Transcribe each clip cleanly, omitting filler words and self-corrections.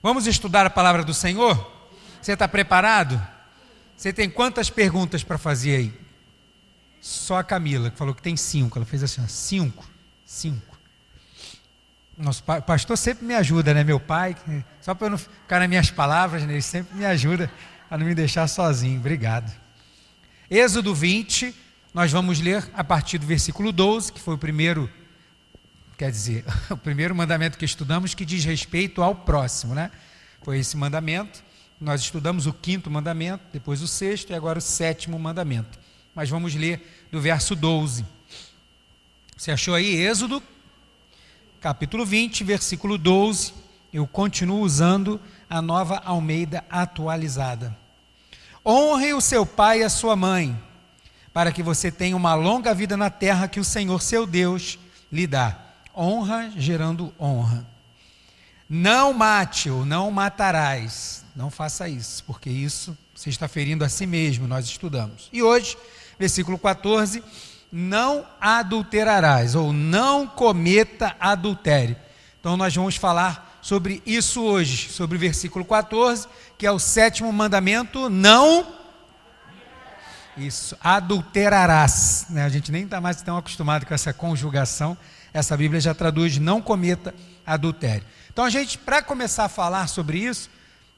Vamos estudar a palavra do Senhor? Você está preparado? Você tem quantas perguntas para fazer aí? Só a Camila, que falou que tem 5. Ela fez assim, ó, 5. Nosso pastor sempre me ajuda, né? Meu pai, só para eu não ficar nas minhas palavras, né? Ele sempre me ajuda a não me deixar sozinho. Obrigado. Êxodo 20, nós vamos ler a partir do versículo 12, que foi o primeiro, o primeiro mandamento que estudamos, que diz respeito ao próximo, né? Foi esse mandamento. Nós estudamos o 5º mandamento, depois o 6º e agora o 7º mandamento. Mas vamos ler do verso 12. Você achou aí Êxodo, capítulo 20, versículo 12. Eu continuo usando a Nova Almeida atualizada. Honre o seu pai e a sua mãe, para que você tenha uma longa vida na terra que o Senhor seu Deus lhe dá. Honra gerando honra. Não mate ou não matarás. Não faça isso, porque isso você está ferindo a si mesmo, nós estudamos. E hoje, versículo 14, não adulterarás, ou não cometa adultério. Então nós vamos falar sobre isso hoje, sobre o versículo 14, que é o 7º mandamento, não... Isso, adulterarás, né? A gente nem está mais tão acostumado com essa conjugação, essa Bíblia já traduz não cometa adultério. Então a gente, para começar a falar sobre isso,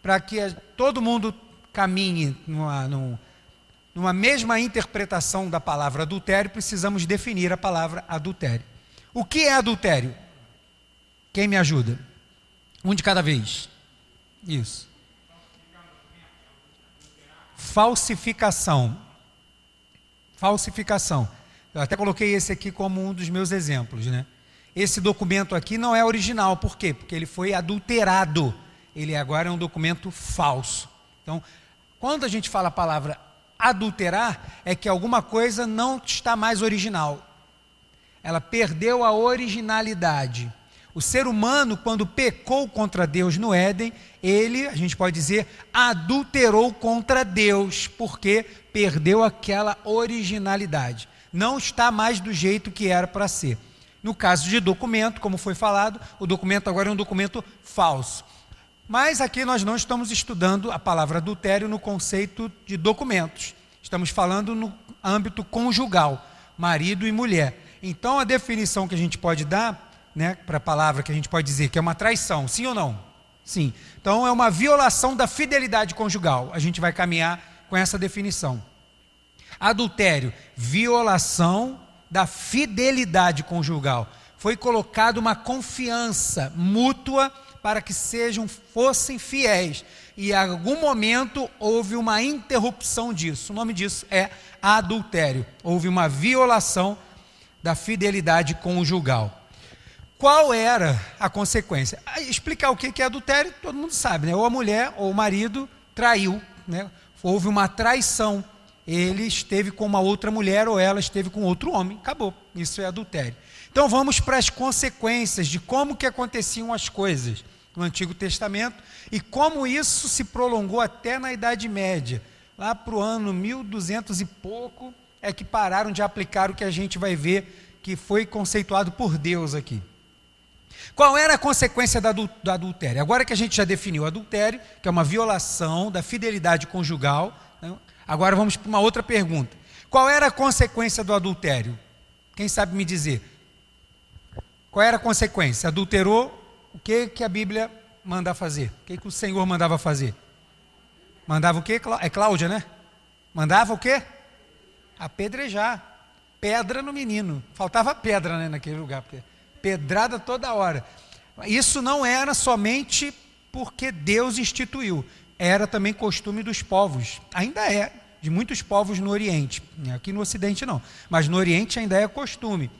para que todo mundo caminhe numa mesma interpretação da palavra adultério, precisamos definir a palavra adultério. O que é adultério? Quem me ajuda? Um de cada vez. Isso. Falsificação. Eu até coloquei esse aqui como um dos meus exemplos, né? Esse documento aqui não é original, por quê? Porque ele foi adulterado. Ele agora é um documento falso. Então, quando a gente fala a palavra adulterar, é que alguma coisa não está mais original. Ela perdeu a originalidade. O ser humano, quando pecou contra Deus no Éden, ele, a gente pode dizer, adulterou contra Deus, porque perdeu aquela originalidade. Não está mais do jeito que era para ser. No caso de documento, como foi falado, o documento agora é um documento falso. Mas aqui nós não estamos estudando a palavra adultério no conceito de documentos. Estamos falando no âmbito conjugal, marido e mulher. Então a definição que a gente pode dar, né, para a palavra que a gente pode dizer que é uma traição, sim ou não? Sim. Então é uma violação da fidelidade conjugal. A gente vai caminhar com essa definição. Adultério, violação da fidelidade conjugal. Foi colocada uma confiança mútua para que fossem fiéis. E em algum momento houve uma interrupção disso. O nome disso é adultério. Houve uma violação da fidelidade conjugal. Qual era a consequência? Explicar o que é adultério, todo mundo sabe, né? Ou a mulher ou o marido traiu, né? Houve uma traição. Ele esteve com uma outra mulher ou ela esteve com outro homem. Acabou. Isso é adultério. Então vamos para as consequências de como que aconteciam as coisas no Antigo Testamento e como isso se prolongou até na Idade Média. Lá para o ano 1200 e pouco é que pararam de aplicar o que a gente vai ver que foi conceituado por Deus aqui. Qual era a consequência do adultério? Agora que a gente já definiu o adultério, que é uma violação da fidelidade conjugal, né? Agora vamos para uma outra pergunta. Qual era a consequência do adultério? Quem sabe me dizer? Qual era a consequência? Adulterou, o que a Bíblia manda fazer? O que o Senhor mandava fazer? Mandava o quê? É Cláudia, né? Mandava o quê? Apedrejar. Pedra no menino. Faltava pedra, né, naquele lugar, porque pedrada toda hora. Isso não era somente porque Deus instituiu. Era também costume dos povos. Ainda é, de muitos povos no Oriente. Aqui no Ocidente não. Mas no Oriente ainda é costume.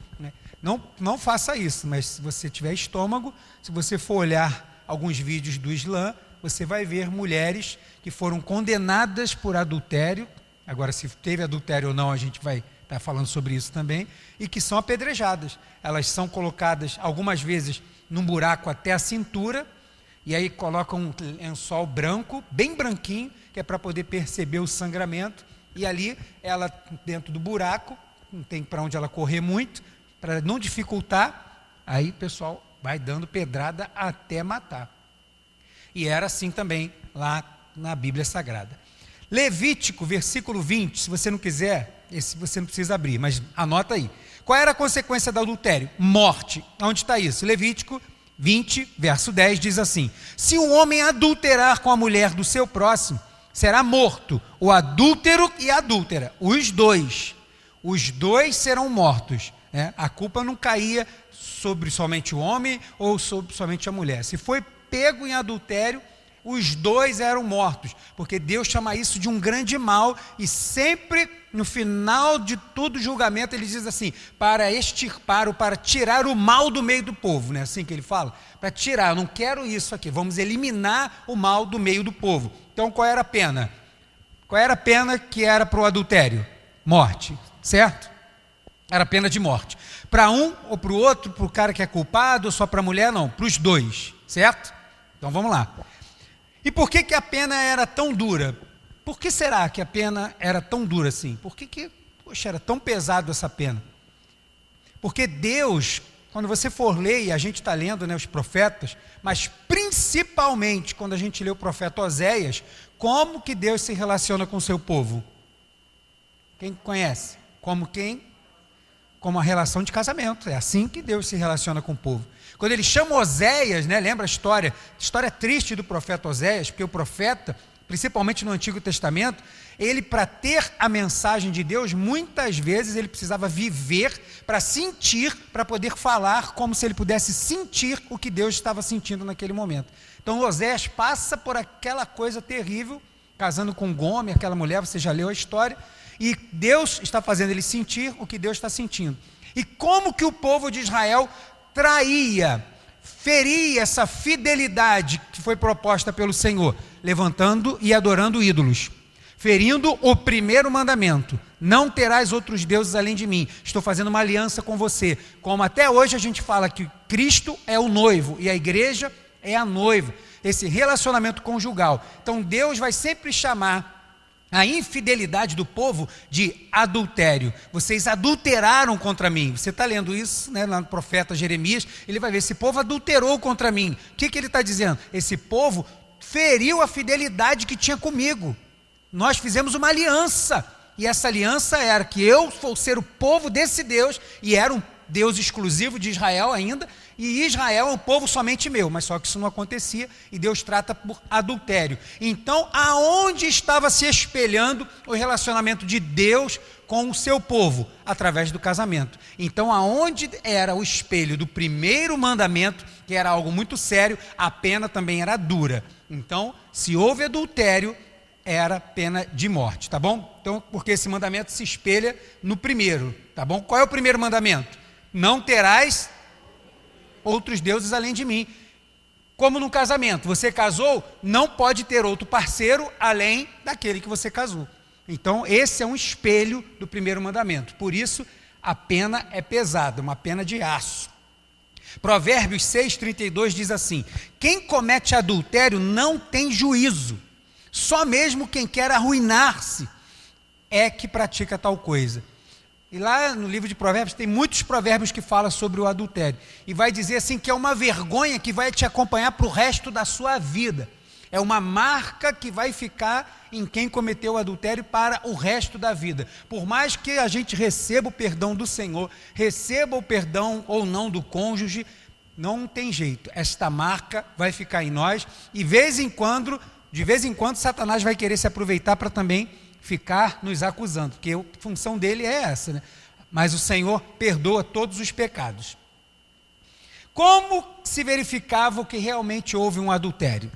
Não faça isso, mas se você tiver estômago, se você for olhar alguns vídeos do Islã, você vai ver mulheres que foram condenadas por adultério. Agora, se teve adultério ou não, a gente vai estar falando sobre isso também. E que são apedrejadas. Elas são colocadas, algumas vezes, num buraco até a cintura, e aí colocam um lençol branco, bem branquinho, que é para poder perceber o sangramento, e ali, ela dentro do buraco, não tem para onde ela correr muito, para não dificultar, aí o pessoal vai dando pedrada até matar. E era assim também lá na Bíblia Sagrada. Levítico, versículo 20, se você não quiser, esse você não precisa abrir, mas anota aí. Qual era a consequência do adultério? Morte. Onde está isso? Levítico 20, verso 10 diz assim: se um homem adulterar com a mulher do seu próximo, será morto o adúltero e a adúltera, os dois serão mortos, né? A culpa não caía sobre somente o homem ou sobre somente a mulher. Se foi pego em adultério, os dois eram mortos, porque Deus chama isso de um grande mal, e sempre no final de todo julgamento ele diz assim: para extirpar ou para tirar o mal do meio do povo, não é assim que ele fala? Para tirar, eu não quero isso aqui, vamos eliminar o mal do meio do povo. Então qual era a pena? Qual era a pena que era para o adultério? Morte, certo? Era pena de morte. Para um ou para o outro, para o cara que é culpado, ou só para a mulher? Não, para os dois, certo? Então vamos lá. E por que a pena era tão dura? Por que será que a pena era tão dura assim? Por que poxa, era tão pesado essa pena? Porque Deus, quando você for ler, e a gente está lendo, né, os profetas, mas principalmente quando a gente lê o profeta Oséias, como que Deus se relaciona com o seu povo? Quem conhece? Como quem? Como a relação de casamento. É assim que Deus se relaciona com o povo. Quando ele chama Oséias, né, lembra a história triste do profeta Oséias, porque o profeta, principalmente no Antigo Testamento, ele, para ter a mensagem de Deus, muitas vezes ele precisava viver para sentir, para poder falar como se ele pudesse sentir o que Deus estava sentindo naquele momento. Então Oséias passa por aquela coisa terrível, casando com Gomer, aquela mulher, você já leu a história, e Deus está fazendo ele sentir o que Deus está sentindo. E como que o povo de Israel traía, feria essa fidelidade que foi proposta pelo Senhor, levantando e adorando ídolos, ferindo o primeiro mandamento: não terás outros deuses além de mim, estou fazendo uma aliança com você. Como até hoje a gente fala que Cristo é o noivo e a igreja é a noiva, esse relacionamento conjugal. Então Deus vai sempre chamar a infidelidade do povo de adultério. Vocês adulteraram contra mim. Você está lendo isso, né, lá no profeta Jeremias, ele vai ver: esse povo adulterou contra mim. O que ele está dizendo? Esse povo feriu a fidelidade que tinha comigo. Nós fizemos uma aliança, e essa aliança era que eu vou ser o povo desse Deus, e era um Deus exclusivo de Israel ainda, e Israel é um povo somente meu, mas só que isso não acontecia, e Deus trata por adultério. Então, aonde estava se espelhando o relacionamento de Deus com o seu povo? Através do casamento. Então, aonde era o espelho do primeiro mandamento, que era algo muito sério, a pena também era dura. Então, se houve adultério, era pena de morte, tá bom? Então, porque esse mandamento se espelha no primeiro, tá bom? Qual é o primeiro mandamento? Não terás outros deuses além de mim. Como no casamento, você casou, não pode ter outro parceiro além daquele que você casou. Então esse é um espelho do primeiro mandamento. Por isso a pena é pesada, uma pena de aço. Provérbios 6:32 diz assim: quem comete adultério não tem juízo, só mesmo quem quer arruinar-se é que pratica tal coisa. E lá no livro de Provérbios tem muitos provérbios que falam sobre o adultério. E vai dizer assim que é uma vergonha que vai te acompanhar para o resto da sua vida. É uma marca que vai ficar em quem cometeu o adultério para o resto da vida. Por mais que a gente receba o perdão do Senhor, receba o perdão ou não do cônjuge, não tem jeito. Esta marca vai ficar em nós, e de vez em quando Satanás vai querer se aproveitar para também ficar nos acusando, porque a função dele é essa, né? Mas o Senhor perdoa todos os pecados. Como se verificava o que realmente houve um adultério?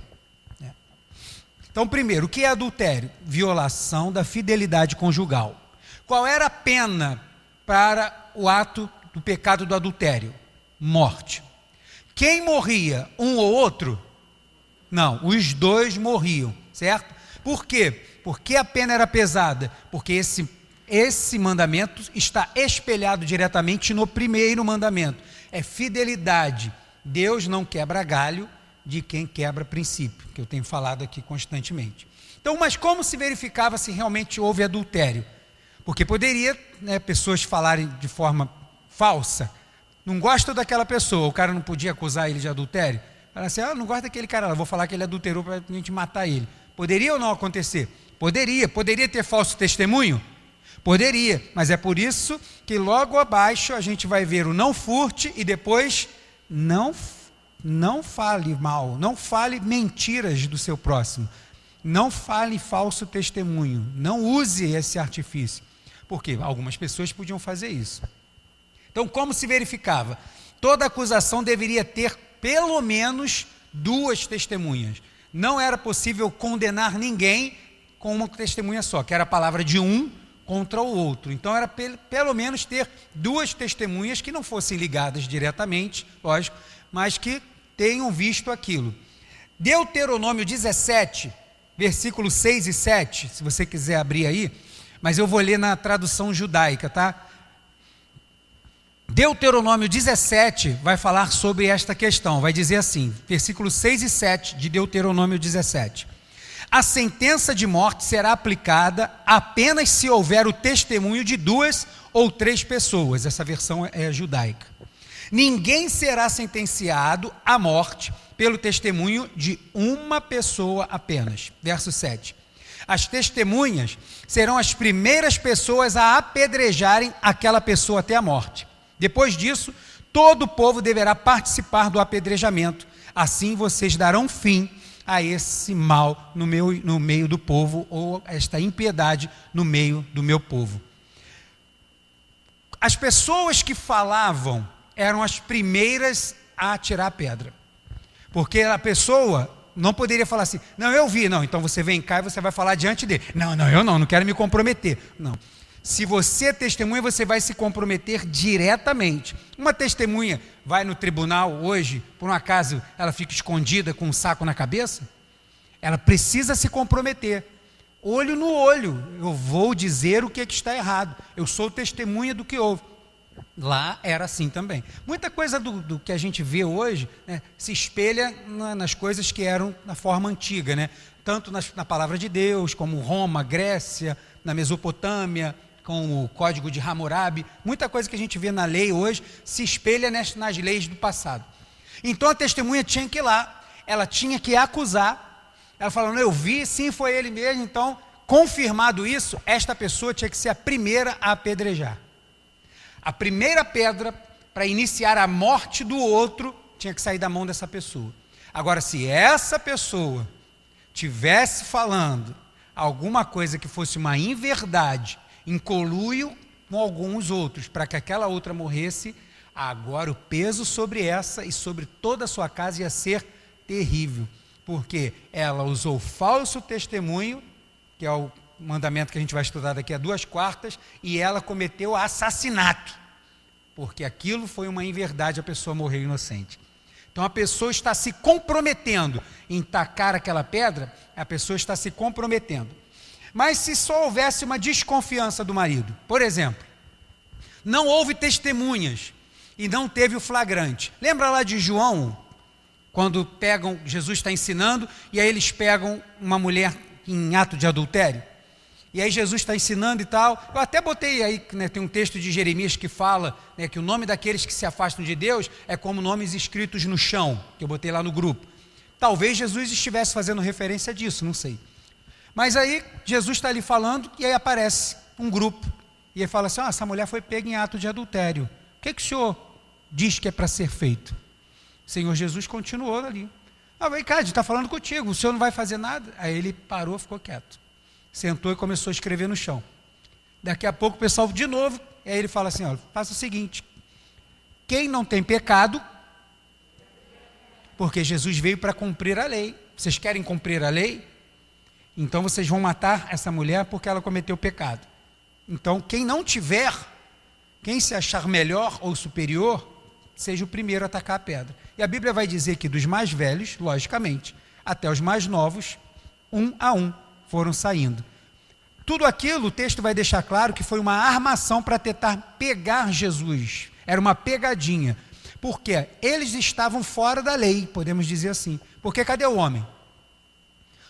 Então, primeiro, o que é adultério? Violação da fidelidade conjugal. Qual era a pena para o ato do pecado do adultério? Morte. Quem morria? Um ou outro? Não, os dois morriam, certo? Por quê? Porque a pena era pesada? Porque esse mandamento está espelhado diretamente no primeiro mandamento. É fidelidade. Deus não quebra galho de quem quebra princípio, que eu tenho falado aqui constantemente. Então, mas como se verificava se realmente houve adultério? Porque poderia, né, pessoas falarem de forma falsa: não gosto daquela pessoa, o cara não podia acusar ele de adultério? Fala assim, eu não gosto daquele cara lá, vou falar que ele adulterou para a gente matar ele. Poderia ou não acontecer? Poderia. Poderia ter falso testemunho? Poderia, mas é por isso que logo abaixo a gente vai ver o não furte e depois não fale mal, não fale mentiras do seu próximo, não fale falso testemunho, não use esse artifício, porque algumas pessoas podiam fazer isso. Então, como se verificava? Toda acusação deveria ter pelo menos 2 testemunhas. Não era possível condenar ninguém com uma testemunha só, que era a palavra de um contra o outro. Então era pelo menos ter 2 testemunhas que não fossem ligadas diretamente, lógico, mas que tenham visto aquilo. Deuteronômio 17, versículos 6 e 7, se você quiser abrir aí, mas eu vou ler na tradução judaica, tá? Deuteronômio 17 vai falar sobre esta questão, vai dizer assim, versículos 6 e 7 de Deuteronômio 17. A sentença de morte será aplicada apenas se houver o testemunho de 2 ou 3 pessoas. Essa versão é judaica. Ninguém será sentenciado à morte pelo testemunho de uma pessoa apenas. Verso 7. As testemunhas serão as primeiras pessoas a apedrejarem aquela pessoa até a morte. Depois disso, todo o povo deverá participar do apedrejamento. Assim vocês darão fim a esse mal no meio do povo, ou esta impiedade no meio do meu povo. As pessoas que falavam eram as primeiras a atirar a pedra, porque a pessoa não poderia falar assim, não, eu vi, não, então você vem cá e você vai falar diante dele, eu não quero me comprometer, não. Se você é testemunha, você vai se comprometer diretamente. Uma testemunha vai no tribunal hoje, por um acaso ela fica escondida com um saco na cabeça? Ela precisa se comprometer. Olho no olho, eu vou dizer o que está errado. Eu sou testemunha do que houve. Lá era assim também. Muita coisa do que a gente vê hoje, né, se espelha nas coisas que eram na forma antiga, né? Tanto na palavra de Deus, como Roma, Grécia, na Mesopotâmia, com o código de Hammurabi, muita coisa que a gente vê na lei hoje se espelha nas leis do passado. Então a testemunha tinha que ir lá, ela tinha que acusar, ela falando, eu vi, sim, foi ele mesmo, então, confirmado isso, esta pessoa tinha que ser a primeira a apedrejar. A primeira pedra para iniciar a morte do outro tinha que sair da mão dessa pessoa. Agora, se essa pessoa tivesse falando alguma coisa que fosse uma inverdade, em conluio com alguns outros, para que aquela outra morresse, agora o peso sobre essa e sobre toda a sua casa ia ser terrível, porque ela usou falso testemunho, que é o mandamento que a gente vai estudar daqui a 2/4, e ela cometeu assassinato, porque aquilo foi uma inverdade, a pessoa morreu inocente. Então a pessoa está se comprometendo em tacar aquela pedra, a pessoa está se comprometendo. Mas se só houvesse uma desconfiança do marido, por exemplo, não houve testemunhas e não teve o flagrante. Lembra lá de João, quando pegam, Jesus está ensinando, e aí eles pegam uma mulher em ato de adultério? E aí Jesus está ensinando e tal. Eu até botei aí, né, tem um texto de Jeremias que fala, né, que o nome daqueles que se afastam de Deus é como nomes escritos no chão, que eu botei lá no grupo. Talvez Jesus estivesse fazendo referência disso, não sei. Mas aí Jesus está ali falando e aí aparece um grupo. E ele fala assim, essa mulher foi pega em ato de adultério. O que o senhor diz que é para ser feito? O Senhor Jesus continuou ali. Vem cá, está falando contigo, o senhor não vai fazer nada? Aí ele parou, ficou quieto. Sentou e começou a escrever no chão. Daqui a pouco o pessoal de novo, e aí ele fala assim, faça o seguinte, quem não tem pecado, porque Jesus veio para cumprir a lei. Vocês querem cumprir a lei? Então vocês vão matar essa mulher porque ela cometeu pecado. Então quem não tiver, quem se achar melhor ou superior, seja o primeiro a atacar a pedra. E a Bíblia vai dizer que dos mais velhos, logicamente, até os mais novos, um a um foram saindo. Tudo aquilo, o texto vai deixar claro que foi uma armação para tentar pegar Jesus. Era uma pegadinha. Porque eles estavam fora da lei, podemos dizer assim. Porque cadê o homem?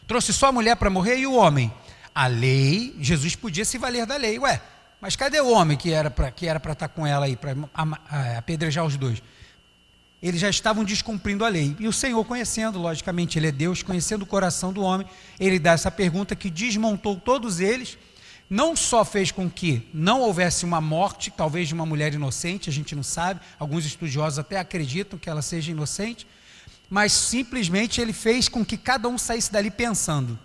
Trouxe só a mulher para morrer e o homem? A lei, Jesus podia se valer da lei. Mas cadê o homem que era para estar com ela aí, para apedrejar os dois? Eles já estavam descumprindo a lei. E o Senhor, conhecendo, logicamente, Ele é Deus, conhecendo o coração do homem, Ele dá essa pergunta que desmontou todos eles, não só fez com que não houvesse uma morte, talvez de uma mulher inocente, a gente não sabe, alguns estudiosos até acreditam que ela seja inocente, mas simplesmente Ele fez com que cada um saísse dali pensando.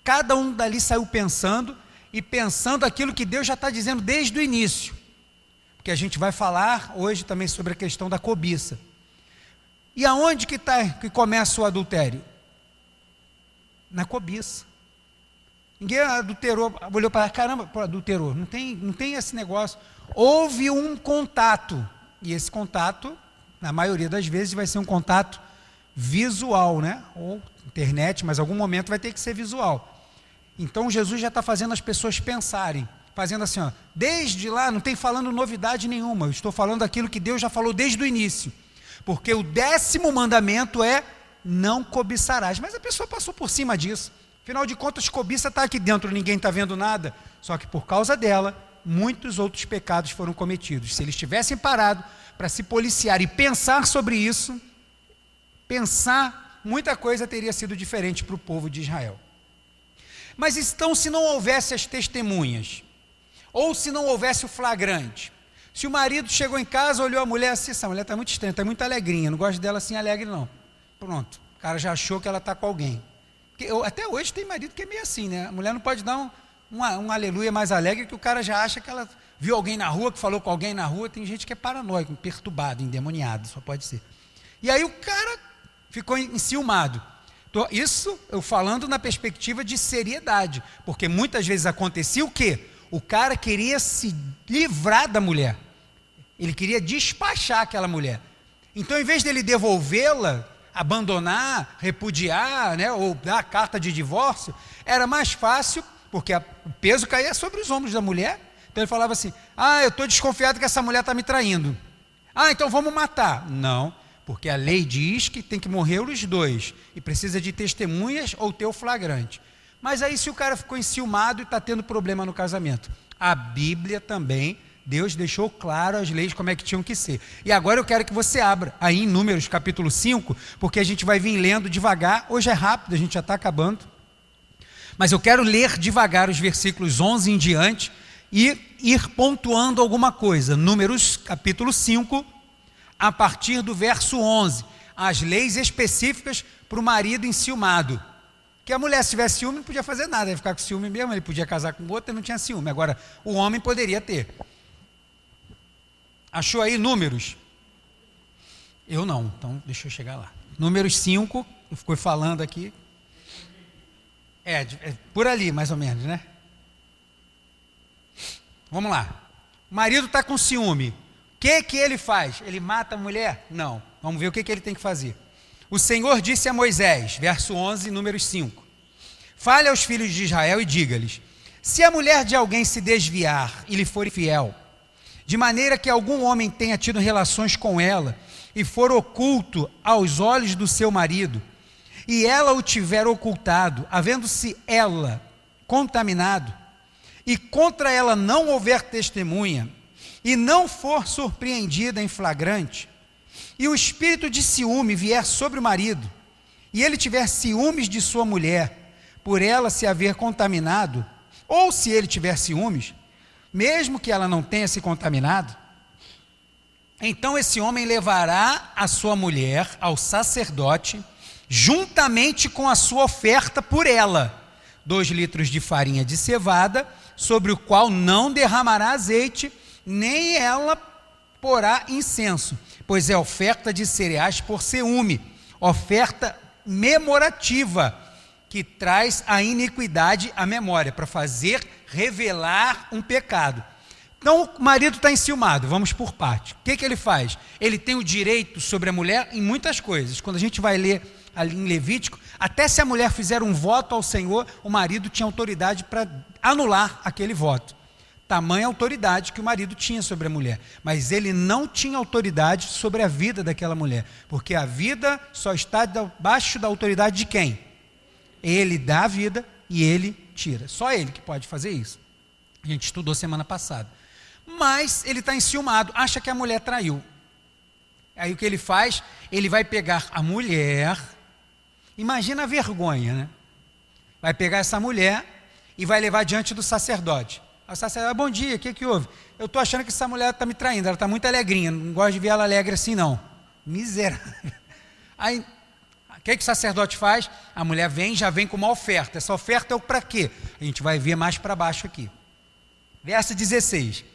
Cada um dali saiu pensando, e pensando aquilo que Deus já está dizendo desde o início. Que a gente vai falar hoje também sobre a questão da cobiça. E aonde que começa o adultério? Na cobiça. Ninguém adulterou, olhou para caramba, adulterou. Não tem esse negócio. Houve um contato, e esse contato, na maioria das vezes, vai ser um contato visual, né? Ou internet, mas em algum momento vai ter que ser visual. Então Jesus já está fazendo as pessoas pensarem. Fazendo assim, ó, desde lá, não tem falando novidade nenhuma, eu estou falando aquilo que Deus já falou desde o início, porque o 10º mandamento é, não cobiçarás, mas a pessoa passou por cima disso, afinal de contas, cobiça está aqui dentro, ninguém está vendo nada, só que por causa dela, muitos outros pecados foram cometidos. Se eles tivessem parado para se policiar e pensar sobre isso, muita coisa teria sido diferente para o povo de Israel. Mas então, se não houvesse as testemunhas, ou se não houvesse o flagrante, se o marido chegou em casa, olhou a mulher assim, essa mulher está muito estranha, está muito alegrinha, não gosto dela assim alegre não. Pronto, o cara já achou que ela está com alguém. Até hoje tem marido que é meio assim, né? A mulher não pode dar um aleluia mais alegre, que o cara já acha que ela viu alguém na rua, que falou com alguém na rua. Tem gente que é paranoico, perturbado, endemoniado, só pode ser. E aí o cara ficou enciumado. Isso eu falando na perspectiva de seriedade, porque muitas vezes acontecia o quê? O cara queria se livrar da mulher, ele queria despachar aquela mulher. Então, em vez dele devolvê-la, abandonar, repudiar, né, ou dar a carta de divórcio, era mais fácil, porque o peso caía sobre os ombros da mulher. Então ele falava assim, eu estou desconfiado que essa mulher está me traindo. Então vamos matar. Não, porque a lei diz que tem que morrer os dois, e precisa de testemunhas ou ter o flagrante. Mas aí se o cara ficou enciumado e está tendo problema no casamento, a Bíblia também, Deus deixou claro as leis como é que tinham que ser. E agora eu quero que você abra aí em Números capítulo 5, porque a gente vai vir lendo devagar, hoje é rápido, a gente já está acabando, mas eu quero ler devagar os versículos 11 em diante e ir pontuando alguma coisa. Números capítulo 5, a partir do verso 11, as leis específicas para o marido enciumado. Que a mulher, se tivesse ciúme, não podia fazer nada, ia ficar com ciúme mesmo, ele podia casar com outra e não tinha ciúme. Agora, o homem poderia ter. Achou aí Números? Eu não, então deixa eu chegar lá. Números 5, eu fui falando aqui. É por ali, mais ou menos, né? Vamos lá. O marido está com ciúme. O que ele faz? Ele mata a mulher? Não. Vamos ver o que ele tem que fazer. O Senhor disse a Moisés, verso 11, Números 5. Fale aos filhos de Israel e diga-lhes, se a mulher de alguém se desviar e lhe for infiel, de maneira que algum homem tenha tido relações com ela e for oculto aos olhos do seu marido, e ela o tiver ocultado, havendo-se ela contaminado, e contra ela não houver testemunha, e não for surpreendida em flagrante, e o espírito de ciúme vier sobre o marido, e ele tiver ciúmes de sua mulher, por ela se haver contaminado, ou se ele tiver ciúmes, mesmo que ela não tenha se contaminado, então esse homem levará a sua mulher ao sacerdote, juntamente com a sua oferta por ela, 2 litros de farinha de cevada, sobre o qual não derramará azeite, nem ela porá incenso, pois é oferta de cereais por ciúme, oferta memorativa, que traz a iniquidade à memória, para fazer revelar um pecado. Então o marido está enciumado, vamos por parte. O que ele faz? Ele tem o direito sobre a mulher em muitas coisas. Quando a gente vai ler ali em Levítico, até se a mulher fizer um voto ao Senhor, o marido tinha autoridade para anular aquele voto. Tamanha autoridade que o marido tinha sobre a mulher, mas ele não tinha autoridade sobre a vida daquela mulher, porque a vida só está debaixo da autoridade de quem? Ele dá a vida e ele tira, só ele que pode fazer isso. A gente estudou semana passada, mas ele está enciumado, acha que a mulher traiu. Aí o que ele faz? Ele vai pegar a mulher, imagina a vergonha, né? Vai pegar essa mulher e vai levar diante do sacerdote. O sacerdote, bom dia, o que houve? Eu estou achando que essa mulher está me traindo, ela está muito alegrinha, não gosto de ver ela alegre assim não. Miserável. Aí, o que o sacerdote faz? A mulher já vem com uma oferta. Essa oferta é o para quê? A gente vai ver mais para baixo aqui. Verso 16.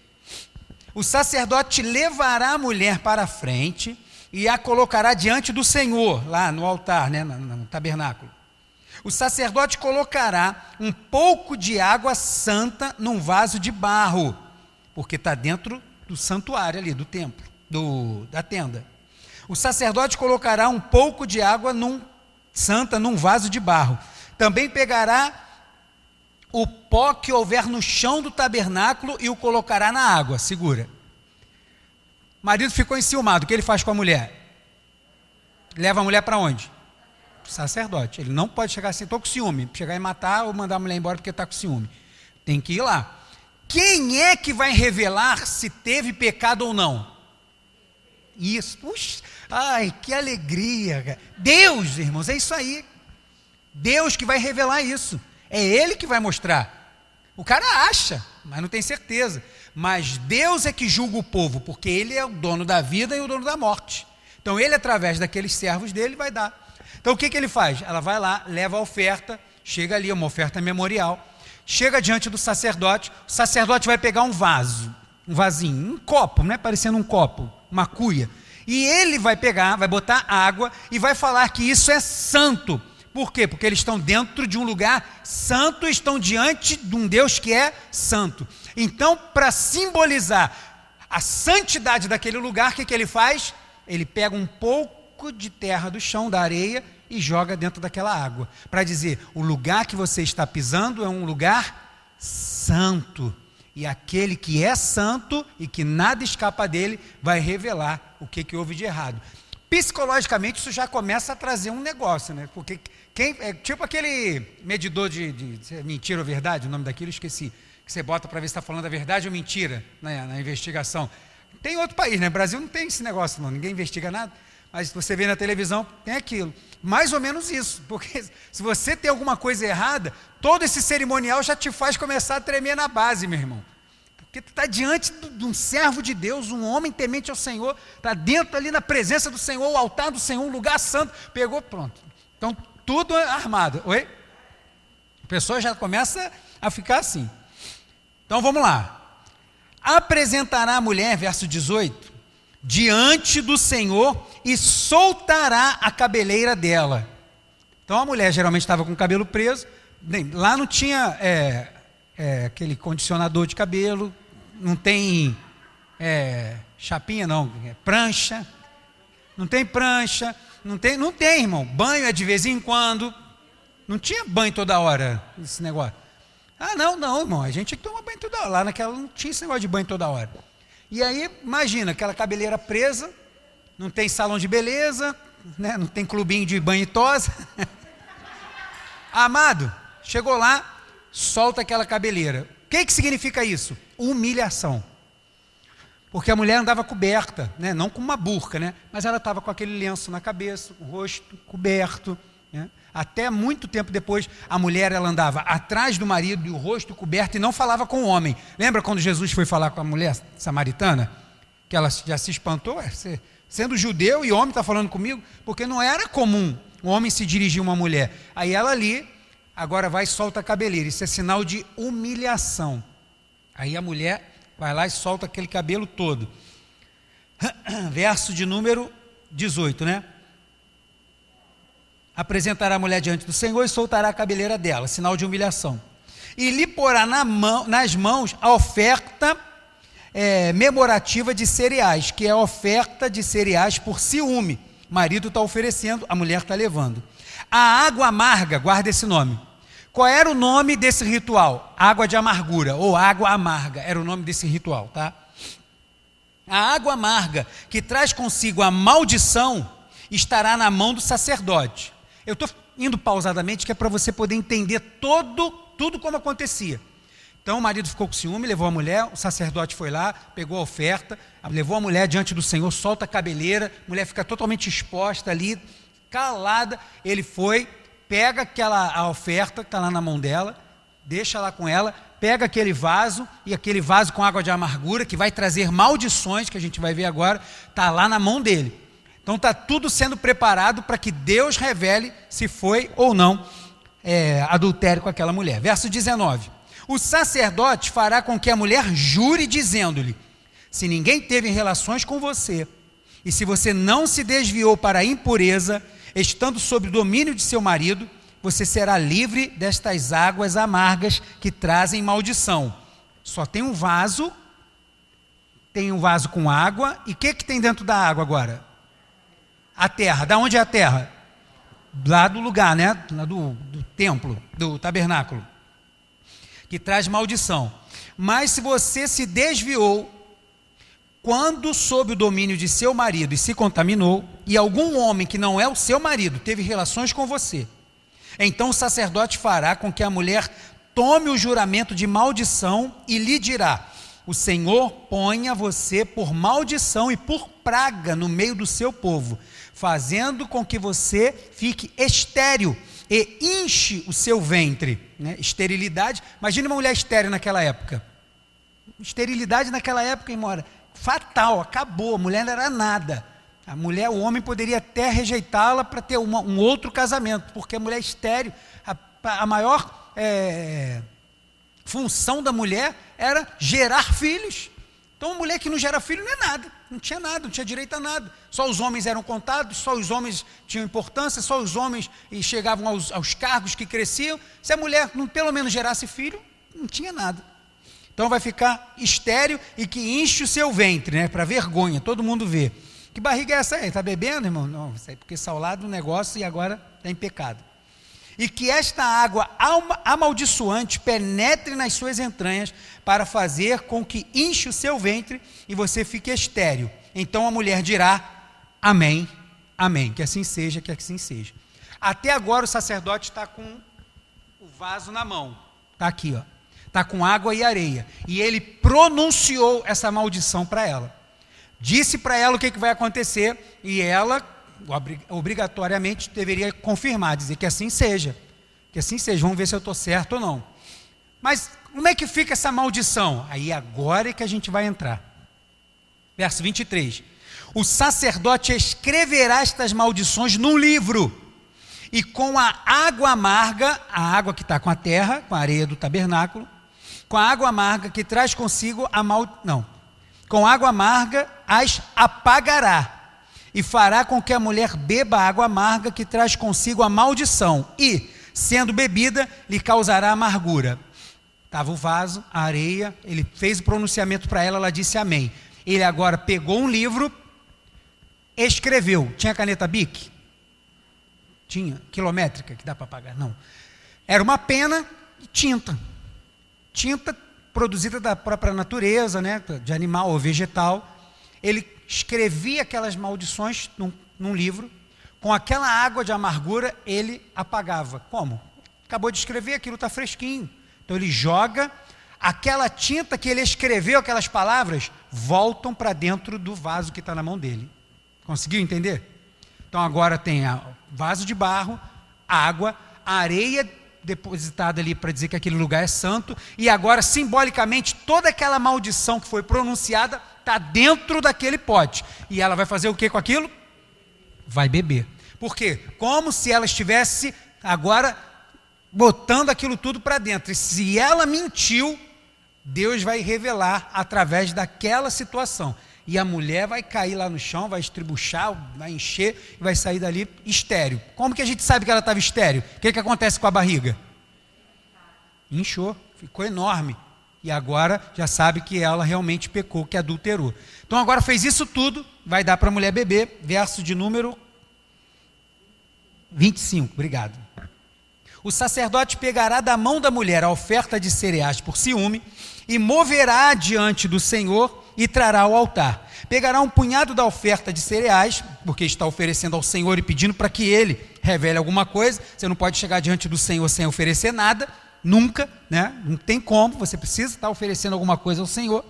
O sacerdote levará a mulher para a frente e a colocará diante do Senhor, lá no altar, né, no tabernáculo. O sacerdote colocará um pouco de água santa num vaso de barro, porque está dentro do santuário ali, do templo, da tenda. O sacerdote colocará um pouco de água santa num vaso de barro. Também pegará o pó que houver no chão do tabernáculo e o colocará na água. Segura. O marido ficou enciumado. O que ele faz com a mulher? Leva a mulher para onde? O sacerdote. Ele não pode chegar assim, estou com ciúme. Chegar e matar ou mandar a mulher embora porque está com ciúme. Tem que ir lá. Quem é que vai revelar se teve pecado ou não? Isso. Puxa, ai, que alegria. Cara. Deus, irmãos, é isso aí. Deus que vai revelar isso. É Ele que vai mostrar. O cara acha, mas não tem certeza. Mas Deus é que julga o povo, porque Ele é o dono da vida e o dono da morte. Então Ele, através daqueles servos dele, vai dar. Então o que Ele faz? Ela vai lá, leva a oferta, chega ali, uma oferta memorial, chega diante do sacerdote, o sacerdote vai pegar um vasinho, um copo, né? Parecendo um copo, uma cuia. E ele vai pegar, vai botar água e vai falar que isso é santo. Por quê? Porque eles estão dentro de um lugar santo, estão diante de um Deus que é santo. Então, para simbolizar a santidade daquele lugar, o que ele faz? Ele pega um pouco de terra do chão, da areia, e joga dentro daquela água. Para dizer, o lugar que você está pisando é um lugar santo. E aquele que é santo e que nada escapa dele, vai revelar o que houve de errado. Psicologicamente isso já começa a trazer um negócio, né? Porque é tipo aquele medidor de mentira ou verdade, o nome daquilo eu esqueci, que você bota para ver se está falando a verdade ou mentira na investigação. Tem outro país, né? Brasil não tem esse negócio não, ninguém investiga nada, mas você vê na televisão, tem aquilo. Mais ou menos isso, porque se você tem alguma coisa errada, todo esse cerimonial já te faz começar a tremer na base, meu irmão. Porque tu está diante de um servo de Deus, um homem temente ao Senhor, está dentro ali na presença do Senhor, o altar do Senhor, um lugar santo, pegou, pronto. Então, tudo armado. Oi? A pessoa já começa a ficar assim. Então, vamos lá. Apresentará a mulher, verso 18, diante do Senhor e soltará a cabeleira dela. Então, a mulher geralmente estava com o cabelo preso, lá não tinha aquele condicionador de cabelo, não tem chapinha não, prancha, não tem prancha, não tem, irmão, banho é de vez em quando, não tinha banho toda hora, esse negócio. Ah, não, irmão, a gente tinha que tomar banho toda hora, lá naquela não tinha esse negócio de banho toda hora. E aí, imagina, aquela cabeleira presa, não tem salão de beleza, né? Não tem clubinho de banho e tosa. Amado, chegou lá, solta aquela cabeleira. O que significa isso? Humilhação. Porque a mulher andava coberta, né? Não com uma burca, né? Mas ela estava com aquele lenço na cabeça, o rosto coberto, né? Até muito tempo depois, a mulher ela andava atrás do marido e o rosto coberto e não falava com o homem. Lembra quando Jesus foi falar com a mulher samaritana? Que ela já se espantou, sendo judeu e homem está falando comigo? Porque não era comum o homem se dirigir a uma mulher. Aí ela ali, agora vai e solta a cabeleira. Isso é sinal de humilhação. Aí a mulher vai lá e solta aquele cabelo todo. Verso de número 18, né? Apresentará a mulher diante do Senhor e soltará a cabeleira dela, sinal de humilhação. E lhe porá nas mãos a oferta memorativa de cereais, que é a oferta de cereais por ciúme. O marido está oferecendo, a mulher está levando. A água amarga, guarda esse nome. Qual era o nome desse ritual? Água de amargura, ou água amarga, era o nome desse ritual, tá? A água amarga, que traz consigo a maldição, estará na mão do sacerdote. Eu estou indo pausadamente, que é para você poder entender tudo como acontecia. Então o marido ficou com ciúme, levou a mulher, o sacerdote foi lá, pegou a oferta, levou a mulher diante do Senhor, solta a cabeleira, a mulher fica totalmente exposta ali, calada. Ele foi, pega a oferta que está lá na mão dela, deixa lá com ela, pega aquele vaso, e aquele vaso com água de amargura, que vai trazer maldições, que a gente vai ver agora, está lá na mão dele. Então está tudo sendo preparado para que Deus revele se foi ou não adultério com aquela mulher. Verso 19. O sacerdote fará com que a mulher jure, dizendo-lhe: se ninguém teve relações com você, e se você não se desviou para a impureza, estando sob o domínio de seu marido, você será livre destas águas amargas que trazem maldição. Só tem um vaso com água, e o que tem dentro da água agora? A terra. Da onde é a terra? Lá do lugar, né? Lá do templo, do tabernáculo, que traz maldição. Mas se você se desviou, quando sob o domínio de seu marido e se contaminou, e algum homem que não é o seu marido teve relações com você, então o sacerdote fará com que a mulher tome o juramento de maldição e lhe dirá: o Senhor ponha você por maldição e por praga no meio do seu povo, fazendo com que você fique estéril e inche o seu ventre. Esterilidade, imagine uma mulher estéril naquela época. Esterilidade naquela época, irmã, fatal, acabou, a mulher não era nada. A mulher, o homem poderia até rejeitá-la para ter um outro casamento, porque a mulher estéril, a maior função da mulher era gerar filhos. Então, uma mulher que não gera filho não é nada, não tinha nada, não tinha direito a nada. Só os homens eram contados, só os homens tinham importância, só os homens chegavam aos cargos que cresciam. Se a mulher não pelo menos gerasse filho, não tinha nada. Então vai ficar estéril e que enche o seu ventre, para vergonha, todo mundo vê. Que barriga é essa aí? Está bebendo, irmão? Não, isso aí porque salado o negócio e agora está em pecado. E que esta água amaldiçoante penetre nas suas entranhas para fazer com que enche o seu ventre e você fique estéril. Então a mulher dirá: amém, amém, que assim seja, que assim seja. Até agora o sacerdote está com o vaso na mão, está aqui, está com água e areia, e ele pronunciou essa maldição para ela, disse para ela o que vai acontecer, e ela obrigatoriamente deveria confirmar, dizer que assim seja, vamos ver se eu estou certo ou não. Mas como é que fica essa maldição? Aí agora é que a gente vai entrar. Verso 23. O sacerdote escreverá estas maldições num livro, e com a água amarga, a água que está com a terra, com a areia do tabernáculo, com a água amarga que traz consigo com água amarga as apagará, e fará com que a mulher beba a água amarga que traz consigo a maldição, e, sendo bebida, lhe causará amargura. Estava o vaso, a areia, ele fez o pronunciamento para ela, ela disse amém. Ele agora pegou um livro, escreveu. Tinha caneta Bic? Tinha, quilométrica, que dá para pagar? Não. Era uma pena e tinta. Tinta produzida da própria natureza, de animal ou vegetal. Ele escrevia aquelas maldições num livro, com aquela água de amargura ele apagava. Como? Acabou de escrever, aquilo está fresquinho. Então ele joga, aquela tinta que ele escreveu, aquelas palavras, voltam para dentro do vaso que está na mão dele. Conseguiu entender? Então agora tem o vaso de barro, água, a areia depositada ali para dizer que aquele lugar é santo, e agora simbolicamente toda aquela maldição que foi pronunciada está dentro daquele pote, e ela vai fazer o que com aquilo? Vai beber. Por quê? Como se ela estivesse agora botando aquilo tudo para dentro, e se ela mentiu, Deus vai revelar através daquela situação, e a mulher vai cair lá no chão, vai estribuchar, vai encher, e vai sair dali estéril. Como que a gente sabe que ela estava estéril? O que acontece com a barriga? Inchou, ficou enorme, e agora já sabe que ela realmente pecou, que adulterou. Então agora fez isso tudo, vai dar para a mulher beber, verso de número 25, obrigado. O sacerdote pegará da mão da mulher a oferta de cereais por ciúme, e moverá diante do Senhor, e trará ao altar. Pegará um punhado da oferta de cereais, porque está oferecendo ao Senhor e pedindo para que Ele revele alguma coisa. Você não pode chegar diante do Senhor sem oferecer nada, nunca, né? Não tem como, você precisa estar oferecendo alguma coisa ao Senhor.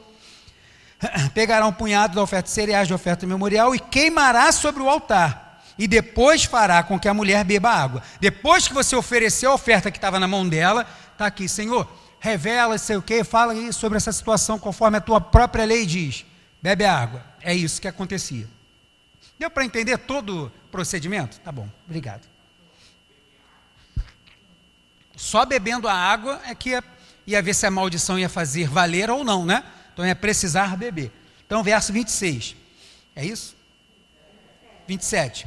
Pegará um punhado da oferta de cereais, de oferta memorial, e queimará sobre o altar, e depois fará com que a mulher beba água. Depois que você ofereceu a oferta que estava na mão dela, está aqui, Senhor, revela, sei o que, fala aí sobre essa situação, conforme a tua própria lei diz, bebe a água. É isso que acontecia. Deu para entender todo o procedimento? Tá bom, obrigado. Só bebendo a água é que ia ver se a maldição ia fazer valer ou não, né? Então ia precisar beber. Então, verso 26. É isso? 27.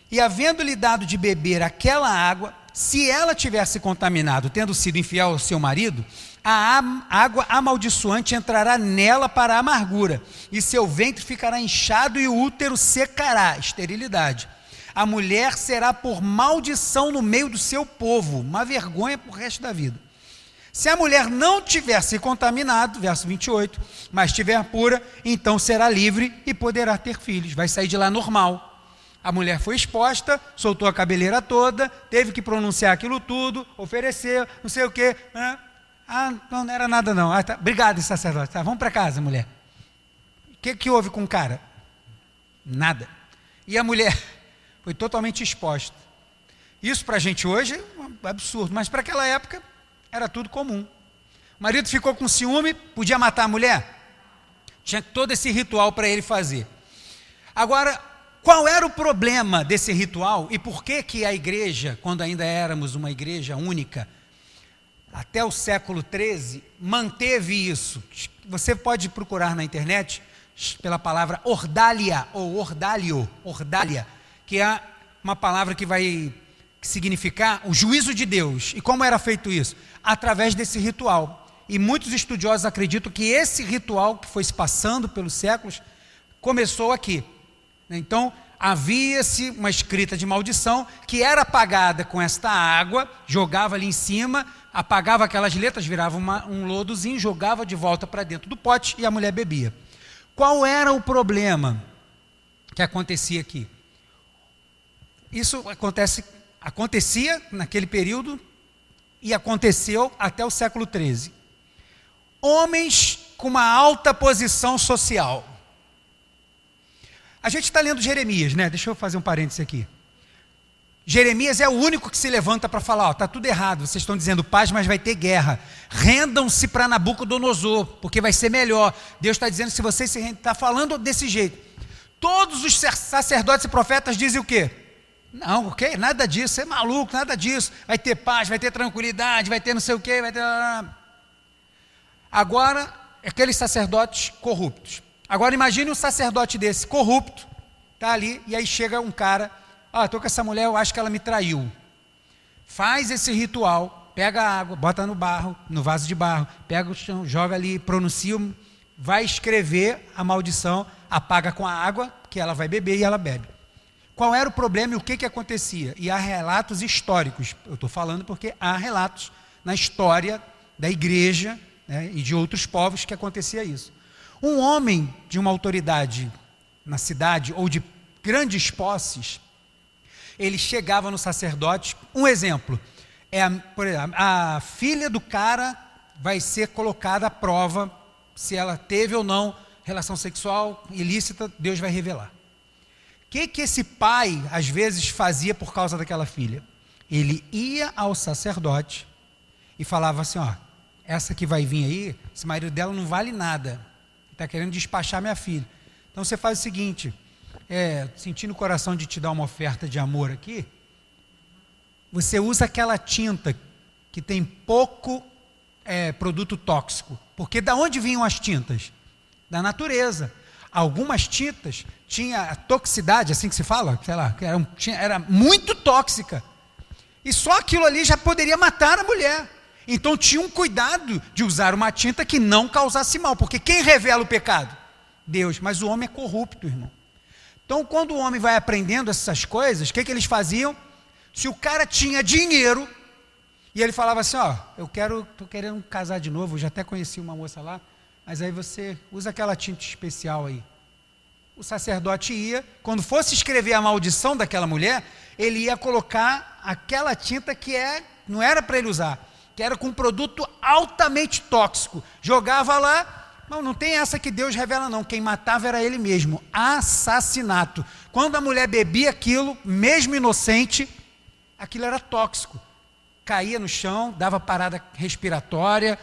E havendo-lhe dado de beber aquela água, se ela tivesse contaminado, tendo sido infiel ao seu marido, a água amaldiçoante entrará nela para a amargura, e seu ventre ficará inchado e o útero secará, esterilidade. A mulher será por maldição no meio do seu povo, uma vergonha para o resto da vida. Se a mulher não tiver se contaminado, verso 28, mas estiver pura, então será livre e poderá ter filhos, vai sair de lá normal. A mulher foi exposta, soltou a cabeleira toda, teve que pronunciar aquilo tudo, oferecer, não sei o quê. Né? Não era nada não. Tá. Obrigado, sacerdote. Tá, vamos para casa, mulher. O que houve com o cara? Nada. E a mulher foi totalmente exposta. Isso para a gente hoje é um absurdo, mas para aquela época era tudo comum. O marido ficou com ciúme, podia matar a mulher? Tinha todo esse ritual para ele fazer. Agora, qual era o problema desse ritual e por que que a igreja, quando ainda éramos uma igreja única, até o século XIII, manteve isso? Você pode procurar na internet pela palavra ordália ou ordalio, ordália, que é uma palavra que vai significar o juízo de Deus. E como era feito isso? Através desse ritual. E muitos estudiosos acreditam que esse ritual que foi se passando pelos séculos começou aqui. Então, havia-se uma escrita de maldição que era apagada com esta água, jogava ali em cima, apagava aquelas letras, virava um lodozinho, jogava de volta para dentro do pote e a mulher bebia. Qual era o problema que acontecia aqui? Isso acontecia naquele período e aconteceu até o século XIII. Homens com uma alta posição social. A gente está lendo Jeremias, né? Deixa eu fazer um parêntese aqui. Jeremias é o único que se levanta para falar, está tudo errado, vocês estão dizendo paz, mas vai ter guerra. Rendam-se para Nabucodonosor, porque vai ser melhor. Deus está dizendo, se vocês se rendem, está falando desse jeito. Todos os sacerdotes e profetas dizem o quê? Não, ok, nada disso, você é maluco, nada disso. Vai ter paz, vai ter tranquilidade, vai ter não sei o quê, vai ter... Agora, aqueles sacerdotes corruptos. Agora imagine um sacerdote desse, corrupto, está ali, e aí chega um cara, estou com essa mulher, eu acho que ela me traiu. Faz esse ritual, pega a água, bota no barro, no vaso de barro, pega o chão, joga ali, pronuncia, vai escrever a maldição, apaga com a água, que ela vai beber e ela bebe. Qual era o problema e o que acontecia? E há relatos históricos, eu estou falando porque há relatos na história da igreja, né, e de outros povos que acontecia isso. Um homem de uma autoridade na cidade ou de grandes posses, ele chegava no sacerdote. Um exemplo, por exemplo, a filha do cara vai ser colocada à prova se ela teve ou não relação sexual ilícita, Deus vai revelar. O que esse pai às vezes fazia por causa daquela filha? Ele ia ao sacerdote e falava assim, essa que vai vir aí, esse marido dela não vale nada, está querendo despachar minha filha. Então você faz o seguinte, sentindo o coração de te dar uma oferta de amor aqui, você usa aquela tinta que tem pouco produto tóxico, porque da onde vinham as tintas? Da natureza. Algumas tintas tinham a toxicidade, assim que se fala, sei lá, era muito tóxica, e só aquilo ali já poderia matar a mulher. Então tinha um cuidado de usar uma tinta que não causasse mal, porque quem revela o pecado? Deus, mas o homem é corrupto, irmão. Então quando o homem vai aprendendo essas coisas, o que eles faziam? Se o cara tinha dinheiro, e ele falava assim, estou querendo casar de novo, eu já até conheci uma moça lá, mas aí você usa aquela tinta especial aí. O sacerdote ia, quando fosse escrever a maldição daquela mulher, ele ia colocar aquela tinta que não era para ele usar. que era com um produto altamente tóxico. Jogava lá, não tem essa que Deus revela não, quem matava era ele mesmo, assassinato. Quando a mulher bebia aquilo, mesmo inocente, aquilo era tóxico. Caía no chão, dava parada respiratória,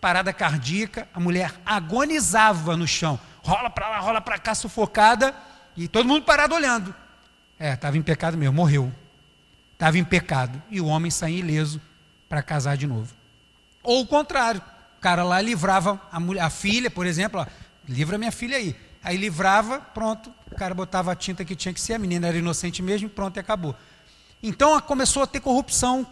parada cardíaca, a mulher agonizava no chão, rola para lá, rola para cá, sufocada, e todo mundo parado olhando. Estava em pecado mesmo, morreu. Estava em pecado. E o homem saía ileso para casar de novo. Ou o contrário, o cara lá livrava a filha, por exemplo, livra minha filha aí. Aí livrava, pronto, o cara botava a tinta que tinha que ser, a menina era inocente mesmo, pronto, e acabou. Então começou a ter corrupção.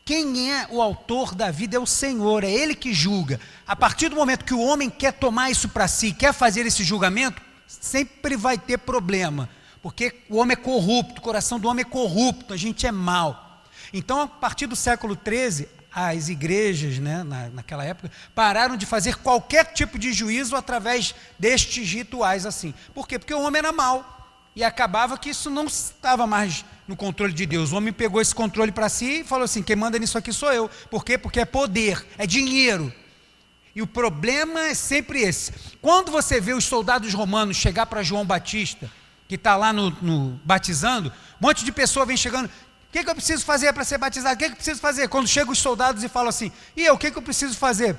Quem é o autor da vida é o Senhor, é Ele que julga. A partir do momento que o homem quer tomar isso para si, quer fazer esse julgamento, sempre vai ter problema. Porque o homem é corrupto, o coração do homem é corrupto, a gente é mau. Então, a partir do século XIII, as igrejas, né, naquela época, pararam de fazer qualquer tipo de juízo através destes rituais assim. Por quê? Porque o homem era mau. E acabava que isso não estava mais no controle de Deus. O homem pegou esse controle para si e falou assim, quem manda nisso aqui sou eu. Por quê? Porque é poder, é dinheiro. E o problema é sempre esse. Quando você vê os soldados romanos chegar para João Batista, que está lá no batizando, um monte de pessoa vem chegando, o que eu preciso fazer para ser batizado? O que eu preciso fazer? Quando chegam os soldados e falam assim, e eu, o que eu preciso fazer?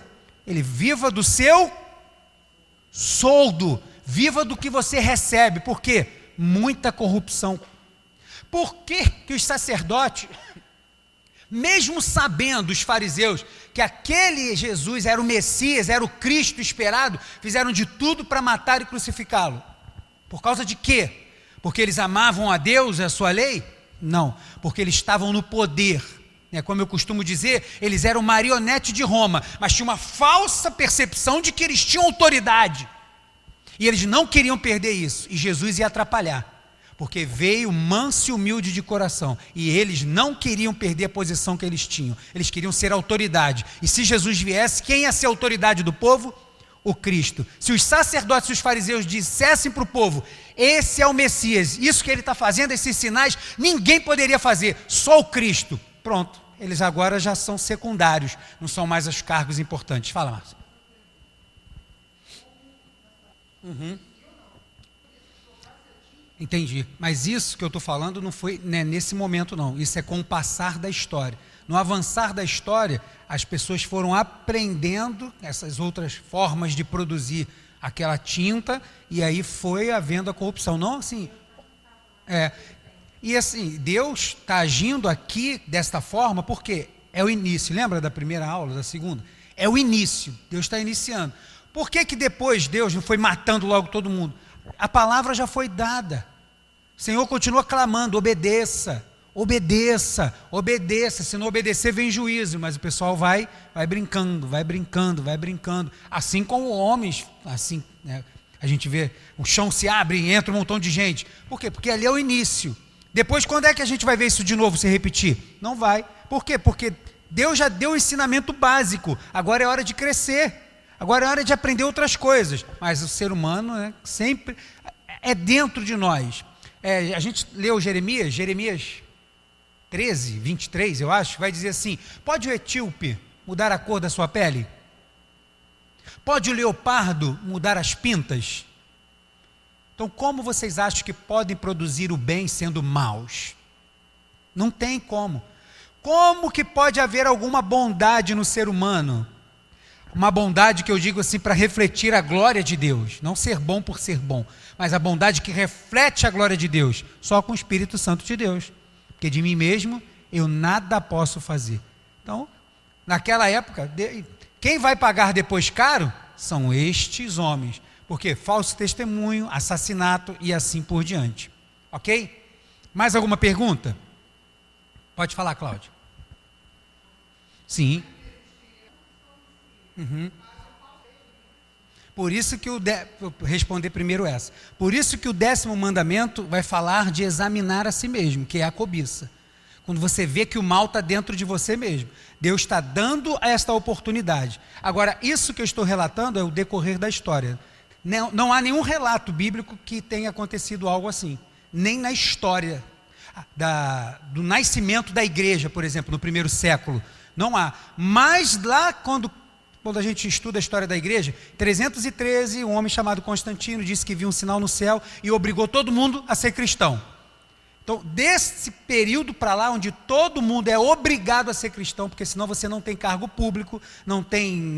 Ele, viva do seu soldo, viva do que você recebe. Por quê? Muita corrupção. Por que os sacerdotes, mesmo sabendo os fariseus que aquele Jesus era o Messias, era o Cristo esperado, fizeram de tudo para matar e crucificá-lo? Por causa de quê? Porque eles amavam a Deus e a sua lei? Não, porque eles estavam no poder. Como eu costumo dizer, eles eram marionete de Roma, mas tinha uma falsa percepção de que eles tinham autoridade. E eles não queriam perder isso, e Jesus ia atrapalhar, porque veio manso e humilde de coração, e eles não queriam perder a posição que eles tinham, eles queriam ser autoridade. E se Jesus viesse, quem ia ser a autoridade do povo? O Cristo. Se os sacerdotes e os fariseus dissessem para o povo, esse é o Messias, isso que ele está fazendo, esses sinais, ninguém poderia fazer, só o Cristo. Pronto, eles agora já são secundários, não são mais os cargos importantes. Fala, Márcio. Entendi, mas isso que eu estou falando não foi nesse momento não, isso é com o passar da história. No avançar da história, as pessoas foram aprendendo essas outras formas de produzir aquela tinta, e aí foi havendo a corrupção. Não assim, e assim, Deus está agindo aqui desta forma, porque é o início. Lembra da primeira aula, da segunda? É o início, Deus está iniciando. Por que depois Deus não foi matando logo todo mundo? A palavra já foi dada. O Senhor continua clamando, obedeça, obedeça, obedeça. Se não obedecer, vem juízo. Mas o pessoal vai brincando, vai brincando, vai brincando. Assim como homens, assim, a gente vê, o chão se abre e entra um montão de gente. Por quê? Porque ali é o início. Depois, quando é que a gente vai ver isso de novo se repetir? Não vai. Por quê? Porque Deus já deu o ensinamento básico. Agora é hora de crescer. Agora é hora de aprender outras coisas. Mas o ser humano sempre é dentro de nós. A gente leu Jeremias 13, 23, eu acho, vai dizer assim, pode o etíope mudar a cor da sua pele? Pode o leopardo mudar as pintas? Então, como vocês acham que podem produzir o bem sendo maus? Não tem como. Como que pode haver alguma bondade no ser humano? Uma bondade que eu digo assim para refletir a glória de Deus, não ser bom por ser bom, mas a bondade que reflete a glória de Deus, só com o Espírito Santo de Deus, porque de mim mesmo eu nada posso fazer. Então, naquela época, quem vai pagar depois caro são estes homens, porque falso testemunho, assassinato e assim por diante, ok? Mais alguma pergunta? Pode falar, Cláudio. Sim. Por isso que vou responder primeiro essa. Por isso que o 10º mandamento vai falar de examinar a si mesmo, que é a cobiça. Quando você vê que o mal está dentro de você mesmo. Deus está dando esta oportunidade. Agora, isso que eu estou relatando é o decorrer da história. Não há nenhum relato bíblico que tenha acontecido algo assim. Nem na história. do nascimento da igreja, por exemplo, no primeiro século. Não há. Mas lá, quando a gente estuda a história da igreja, 313, um homem chamado Constantino disse que viu um sinal no céu e obrigou todo mundo a ser cristão. Então, desse período para lá, onde todo mundo é obrigado a ser cristão, porque senão você não tem cargo público, não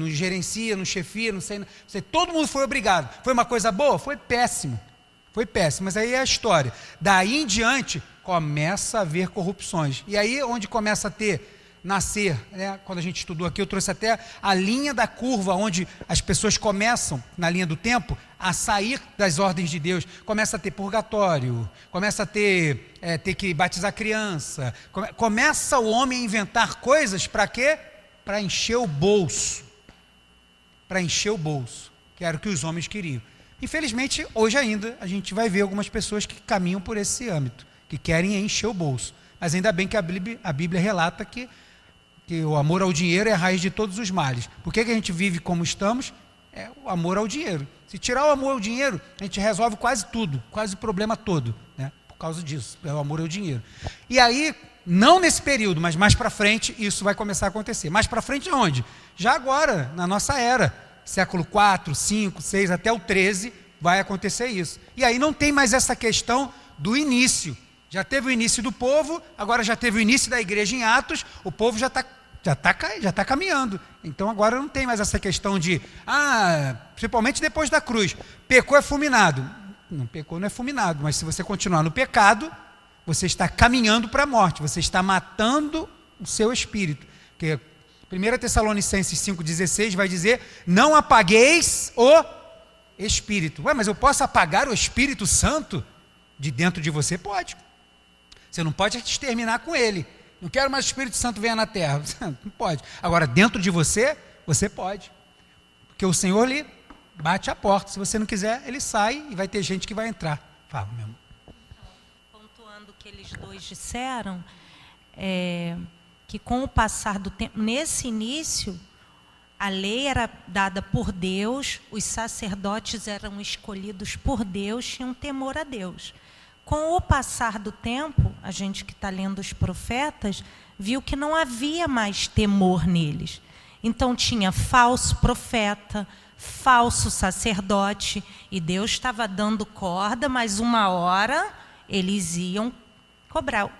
gerencia, não chefia, não sei, todo mundo foi obrigado. Foi uma coisa boa? Foi péssimo. Foi péssimo, mas aí é a história. Daí em diante, começa a haver corrupções. E aí, onde começa a nascer, né? Quando a gente estudou aqui, eu trouxe até a linha da curva, onde as pessoas começam, na linha do tempo, a sair das ordens de Deus. Começa a ter purgatório, começa a ter que batizar criança, começa o homem a inventar coisas para quê? Para encher o bolso. Para encher o bolso, que era o que os homens queriam. Infelizmente, hoje ainda, a gente vai ver algumas pessoas que caminham por esse âmbito, que querem encher o bolso. Mas ainda bem que a Bíblia relata que o amor ao dinheiro é a raiz de todos os males. Por que a gente vive como estamos? É o amor ao dinheiro. Se tirar o amor ao dinheiro, a gente resolve quase tudo, quase o problema todo, né? Por causa disso, é o amor ao dinheiro. E aí, não nesse período, mas mais para frente, isso vai começar a acontecer. Mais para frente aonde? Já agora, na nossa era, século 4, 5, 6, até o 13, vai acontecer isso. E aí não tem mais essa questão do início. Já teve o início do povo, agora já teve o início da igreja em Atos, o povo já está caminhando. Então agora não tem mais essa questão de, principalmente depois da cruz, pecou é fulminado. Não, pecou não é fulminado, mas se você continuar no pecado, você está caminhando para a morte, você está matando o seu espírito. Porque 1 Tessalonicenses 5,16 vai dizer, não apagueis o espírito. Mas eu posso apagar o Espírito Santo de dentro de você? Pode. Você não pode exterminar com ele. Não quero mais que o Espírito Santo venha na terra. Não pode. Agora, dentro de você, você pode. Porque o Senhor lhe bate a porta. Se você não quiser, ele sai e vai ter gente que vai entrar. Fala, meu irmão. Pontuando o que eles dois disseram, que com o passar do tempo, nesse início, a lei era dada por Deus, os sacerdotes eram escolhidos por Deus, tinham temor a Deus. Com o passar do tempo, a gente que está lendo os profetas, viu que não havia mais temor neles. Então tinha falso profeta, falso sacerdote, e Deus estava dando corda, mas uma hora eles iam cobrar. O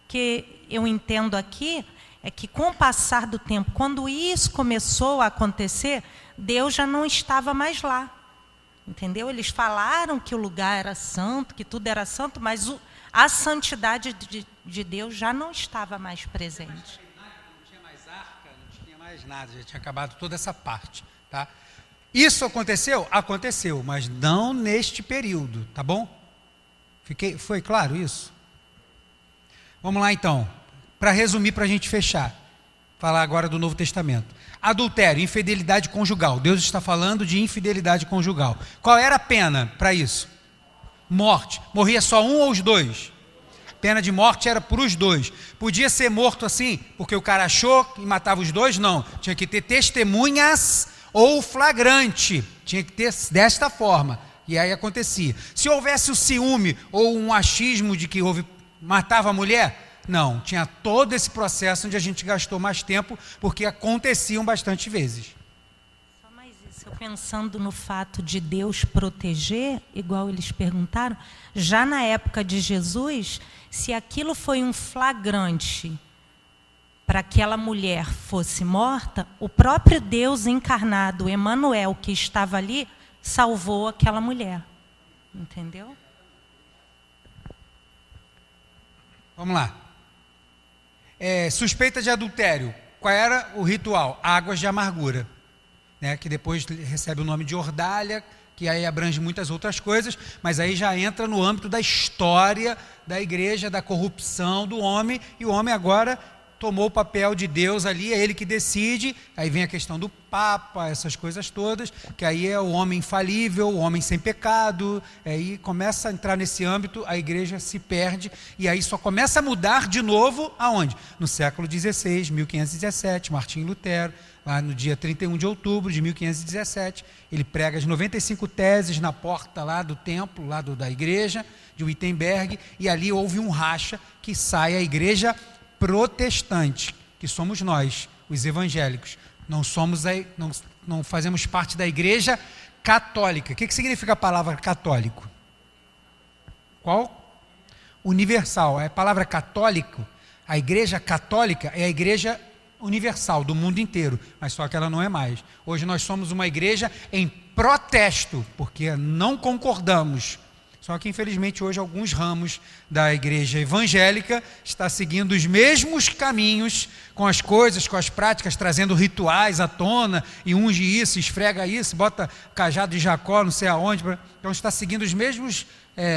que eu entendo aqui é que com o passar do tempo, quando isso começou a acontecer, Deus já não estava mais lá. Entendeu? Eles falaram que o lugar era santo, que tudo era santo, mas a santidade de Deus já não estava mais presente. Não tinha mais arca, não tinha mais nada, já tinha acabado toda essa parte. Tá? Isso aconteceu? Aconteceu, mas não neste período, tá bom? Foi claro isso? Vamos lá então, para resumir, para a gente fechar. Falar agora do Novo Testamento. Adultério, infidelidade conjugal. Deus está falando de infidelidade conjugal. Qual era a pena para isso? Morte. Morria só um ou os dois? Pena de morte era para os dois. Podia ser morto assim, porque o cara achou e matava os dois? Não. Tinha que ter testemunhas ou flagrante. Tinha que ter desta forma. E aí acontecia. Se houvesse o ciúme ou um achismo de que matava a mulher, não, tinha todo esse processo onde a gente gastou mais tempo, porque aconteciam bastante vezes. Só mais isso, eu pensando no fato de Deus proteger, igual eles perguntaram, já na época de Jesus, se aquilo foi um flagrante para que aquela mulher fosse morta, o próprio Deus encarnado, Emanuel, que estava ali, salvou aquela mulher. Entendeu? Vamos lá. Suspeita de adultério. Qual era o ritual? Águas de amargura, né? Que depois recebe o nome de ordalha, que aí abrange muitas outras coisas, mas aí já entra no âmbito da história da igreja, da corrupção do homem, e o homem agora tomou o papel de Deus ali, é ele que decide. Aí vem a questão do Papa, essas coisas todas, que aí é o homem infalível, o homem sem pecado. Aí começa a entrar nesse âmbito, a igreja se perde, e aí só começa a mudar de novo aonde? No século XVI, 1517, Martinho Lutero, lá no dia 31 de outubro de 1517, ele prega as 95 teses na porta lá do templo, lá da igreja de Wittenberg, e ali houve um racha que sai a igreja protestante, que somos nós, os evangélicos. Não fazemos parte da igreja católica. O que significa a palavra católico? Qual? Universal. A palavra católico, a igreja católica é a igreja universal do mundo inteiro, mas só que ela não é mais. Hoje nós somos uma igreja em protesto, porque não concordamos. Só que infelizmente hoje alguns ramos da igreja evangélica está seguindo os mesmos caminhos, com as coisas, com as práticas, trazendo rituais à tona, e unge isso, esfrega isso, bota cajado de Jacó, não sei aonde. Então está seguindo os mesmos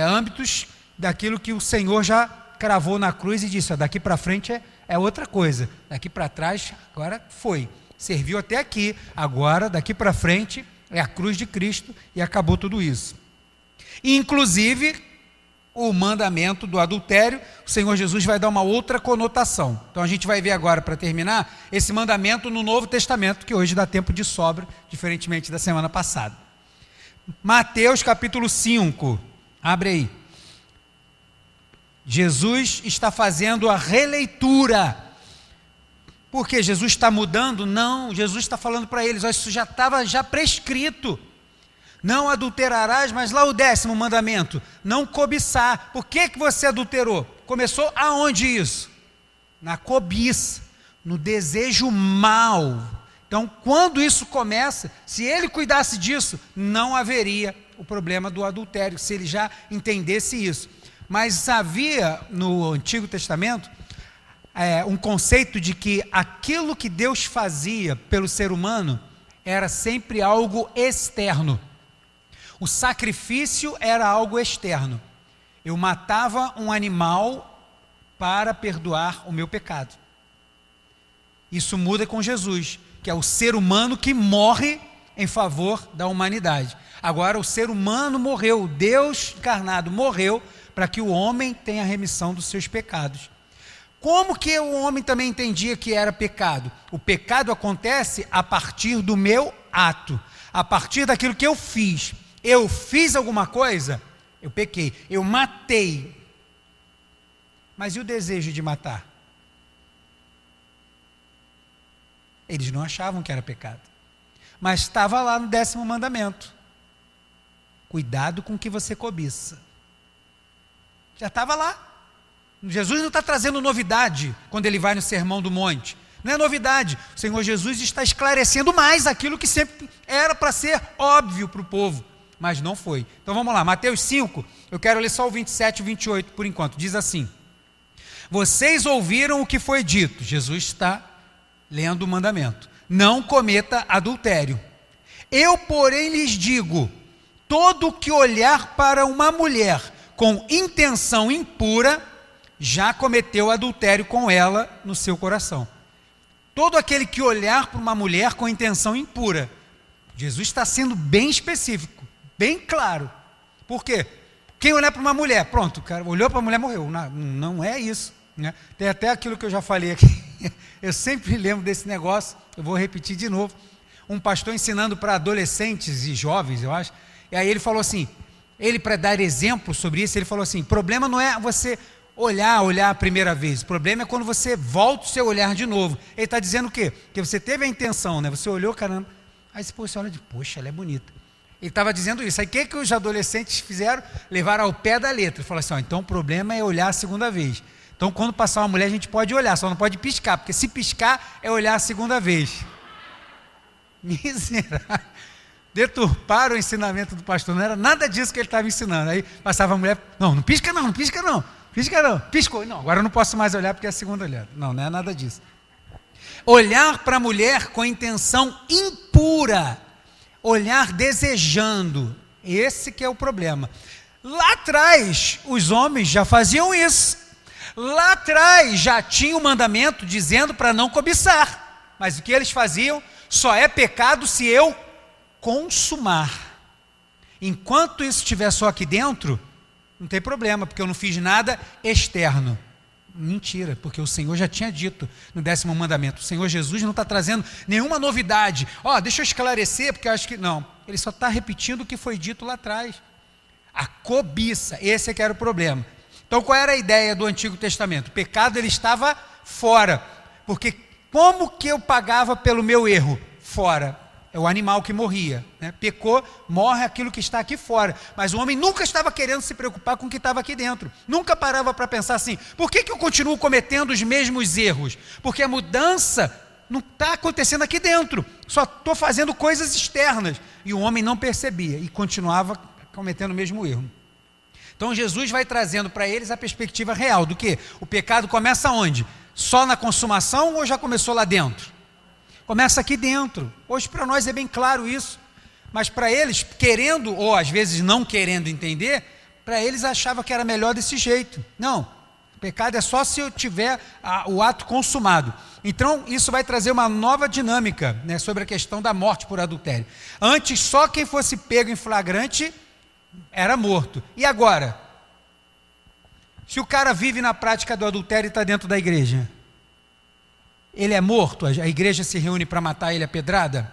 âmbitos daquilo que o Senhor já cravou na cruz e disse: daqui para frente é outra coisa, daqui para trás agora foi, serviu até aqui, agora daqui para frente é a cruz de Cristo e acabou tudo isso. Inclusive, o mandamento do adultério, o Senhor Jesus vai dar uma outra conotação. Então a gente vai ver agora, para terminar, esse mandamento no Novo Testamento, que hoje dá tempo de sobra, diferentemente da semana passada. Mateus capítulo 5, abre aí. Jesus está fazendo a releitura. Por quê? Jesus está mudando? Não, Jesus está falando para eles: ó, isso já estava prescrito. Não adulterarás, mas lá o 10º mandamento, não cobiçar. Por que você adulterou? Começou aonde isso? Na cobiça, no desejo mau. Então, quando isso começa, se ele cuidasse disso, não haveria o problema do adultério, se ele já entendesse isso. Mas havia no Antigo Testamento um conceito de que aquilo que Deus fazia pelo ser humano era sempre algo externo. O sacrifício era algo externo. Eu matava um animal para perdoar o meu pecado. Isso muda com Jesus, que é o ser humano que morre em favor da humanidade. Agora o ser humano morreu, Deus encarnado morreu para que o homem tenha remissão dos seus pecados. Como que o homem também entendia que era pecado? O pecado acontece a partir do meu ato, a partir daquilo que eu fiz. Eu fiz alguma coisa, eu pequei, eu matei. Mas e o desejo de matar? Eles não achavam que era pecado. Mas estava lá no 10º mandamento. Cuidado com o que você cobiça. Já estava lá. Jesus não está trazendo novidade quando ele vai no Sermão do Monte. Não é novidade. O Senhor Jesus está esclarecendo mais aquilo que sempre era para ser óbvio para o povo. Mas não foi. Então vamos lá, Mateus 5, eu quero ler só o 27 e 28 por enquanto. Diz assim: vocês ouviram o que foi dito. Jesus está lendo o mandamento: não cometa adultério. Eu, porém, lhes digo: todo que olhar para uma mulher com intenção impura, já cometeu adultério com ela no seu coração. Todo aquele que olhar para uma mulher com intenção impura. Jesus está sendo bem específico, bem claro. Por quê? Quem olhar para uma mulher, pronto, o cara olhou para a mulher, morreu. Não é isso, né? Tem até aquilo que eu já falei aqui. Eu sempre lembro desse negócio, eu vou repetir de novo. Um pastor ensinando para adolescentes e jovens, eu acho. E aí ele falou assim, ele para dar exemplo sobre isso, ele falou assim: problema não é você olhar a primeira vez, o problema é quando você volta o seu olhar de novo. Ele está dizendo o quê? Que você teve a intenção, né? Você olhou, caramba, aí você olha de, poxa, ela é bonita. Ele estava dizendo isso. Aí o que os adolescentes fizeram? Levaram ao pé da letra. Falaram assim: então o problema é olhar a segunda vez. Então quando passar uma mulher a gente pode olhar, só não pode piscar, porque se piscar é olhar a segunda vez. Miserável. Deturparam o ensinamento do pastor, não era nada disso que ele estava ensinando. Aí passava a mulher: não pisca não, pisca não, pisca não, piscou, não, agora eu não posso mais olhar porque é a segunda olhada. Não é nada disso. Olhar para a mulher com intenção impura, olhar desejando, esse que é o problema. Lá atrás, os homens já faziam isso. Lá atrás já tinha o mandamento dizendo para não cobiçar. Mas o que eles faziam? Só é pecado se eu consumar. Enquanto isso estiver só aqui dentro, não tem problema, porque eu não fiz nada externo. Mentira, porque o Senhor já tinha dito no 10º mandamento. O Senhor Jesus não está trazendo nenhuma novidade. Deixa eu esclarecer, porque eu acho que não. Ele só está repetindo o que foi dito lá atrás. A cobiça, esse é que era o problema. Então qual era a ideia do Antigo Testamento? O pecado ele estava fora, porque como que eu pagava pelo meu erro? Fora. É o animal que morria, né? Pecou, morre aquilo que está aqui fora. Mas o homem nunca estava querendo se preocupar com o que estava aqui dentro. Nunca parava para pensar assim, por que eu continuo cometendo os mesmos erros? Porque a mudança não está acontecendo aqui dentro. Só estou fazendo coisas externas. E o homem não percebia e continuava cometendo o mesmo erro. Então Jesus vai trazendo para eles a perspectiva real do que? O pecado começa onde? Só na consumação ou já começou lá dentro? Começa aqui dentro. Hoje para nós é bem claro isso, mas para eles, querendo ou às vezes não querendo entender, para eles achava que era melhor desse jeito. Não, o pecado é só se eu tiver o ato consumado. Então isso vai trazer uma nova dinâmica, né, sobre a questão da morte por adultério. Antes só quem fosse pego em flagrante era morto. E agora? Se o cara vive na prática do adultério e está dentro da igreja, ele é morto, a igreja se reúne para matar ele a pedrada,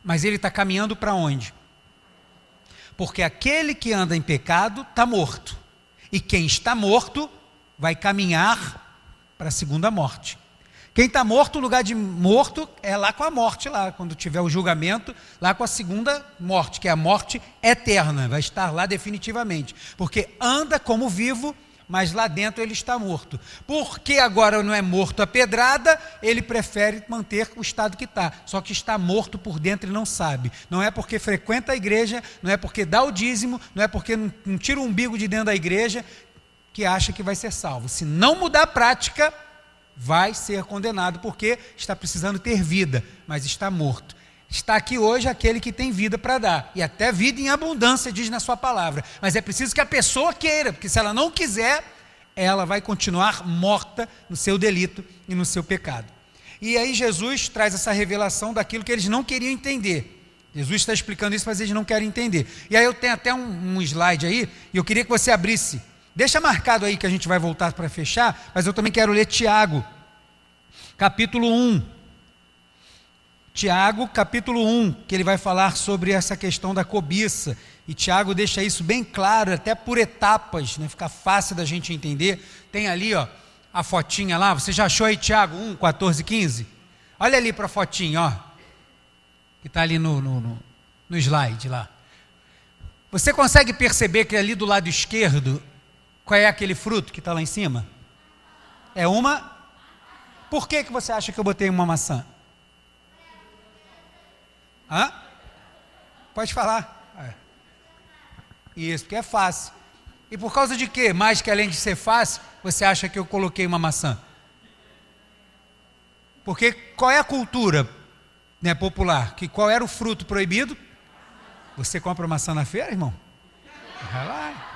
mas ele está caminhando para onde? Porque aquele que anda em pecado está morto, e quem está morto vai caminhar para a segunda morte. Quem está morto, o lugar de morto é lá com a morte, lá, quando tiver o julgamento, lá com a segunda morte, que é a morte eterna, vai estar lá definitivamente, porque anda como vivo, mas lá dentro ele está morto. Porque agora não é morto a pedrada, ele prefere manter o estado que está. Só que está morto por dentro e não sabe. Não é porque frequenta a igreja, não é porque dá o dízimo, não é porque não tira o umbigo de dentro da igreja, que acha que vai ser salvo. Se não mudar a prática, vai ser condenado, porque está precisando ter vida, mas está morto. Está aqui hoje aquele que tem vida para dar, e até vida em abundância, diz na sua palavra, mas é preciso que a pessoa queira, porque se ela não quiser, ela vai continuar morta no seu delito e no seu pecado. E aí Jesus traz essa revelação daquilo que eles não queriam entender. Jesus está explicando isso, mas eles não querem entender. E aí eu tenho até um slide aí, e eu queria que você abrisse, deixa marcado aí que a gente vai voltar para fechar, mas eu também quero ler Tiago, capítulo 1. Tiago, capítulo 1, que ele vai falar sobre essa questão da cobiça, e Tiago deixa isso bem claro, até por etapas, né? Fica fácil da gente entender. Tem ali a fotinha lá, você já achou aí Tiago 1, 14, 15? Olha ali para a fotinha, que está ali no slide lá. Você consegue perceber que ali do lado esquerdo, qual é aquele fruto que está lá em cima? É uma... Por que você acha que eu botei uma maçã? Pode falar. Isso, porque é fácil. E por causa de quê? Mais que além de ser fácil, você acha que eu coloquei uma maçã? Porque qual é a cultura, né, popular? Qual era o fruto proibido? Você compra maçã na feira, irmão? Vai lá.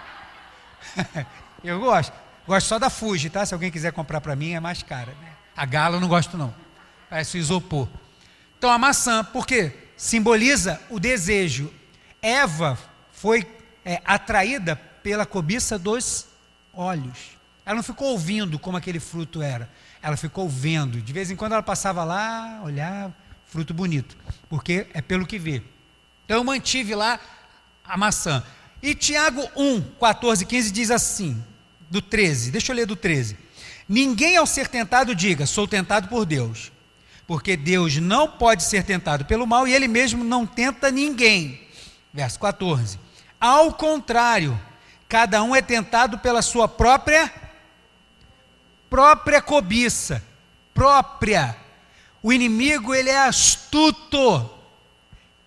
Eu gosto. Gosto só da Fuji, tá? Se alguém quiser comprar para mim, é mais cara, né? A Gala eu não gosto não. Parece o isopor. Então a maçã, por quê? Simboliza o desejo. Eva foi atraída pela cobiça dos olhos. Ela não ficou ouvindo como aquele fruto era. Ela ficou vendo. De vez em quando ela passava lá, olhava, fruto bonito. Porque é pelo que vê. Então eu mantive lá a maçã. E Tiago 1, 14, 15 diz assim, do 13. Deixa eu ler do 13. Ninguém ao ser tentado diga, sou tentado por Deus. Porque Deus não pode ser tentado pelo mal e Ele mesmo não tenta ninguém. Verso 14. Ao contrário, cada um é tentado pela sua própria cobiça. O inimigo, ele é astuto.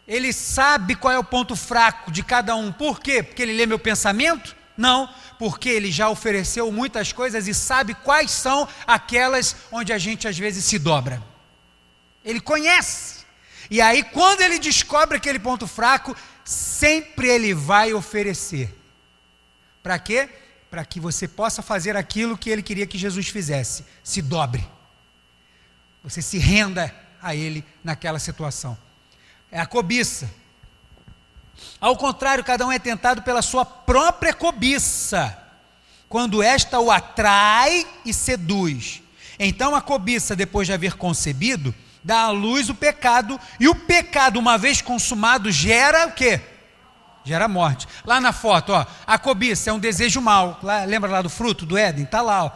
Ele sabe qual é o ponto fraco de cada um. Por quê? Porque ele lê meu pensamento? Não, porque ele já ofereceu muitas coisas e sabe quais são aquelas onde a gente às vezes se dobra. Ele conhece, e aí quando ele descobre aquele ponto fraco, sempre ele vai oferecer. Para quê? para que você possa fazer aquilo que ele queria que Jesus fizesse. Se dobre. Você se renda a ele naquela situação. É a cobiça. Ao contrário, cada um é tentado pela sua própria cobiça, quando esta o atrai e seduz. Então a cobiça, depois de haver concebido, dá à luz o pecado, e o pecado, uma vez consumado, gera o quê? Gera morte. Lá na foto, ó, a cobiça é um desejo mau. Lembra lá do fruto do Éden? Está lá, ó.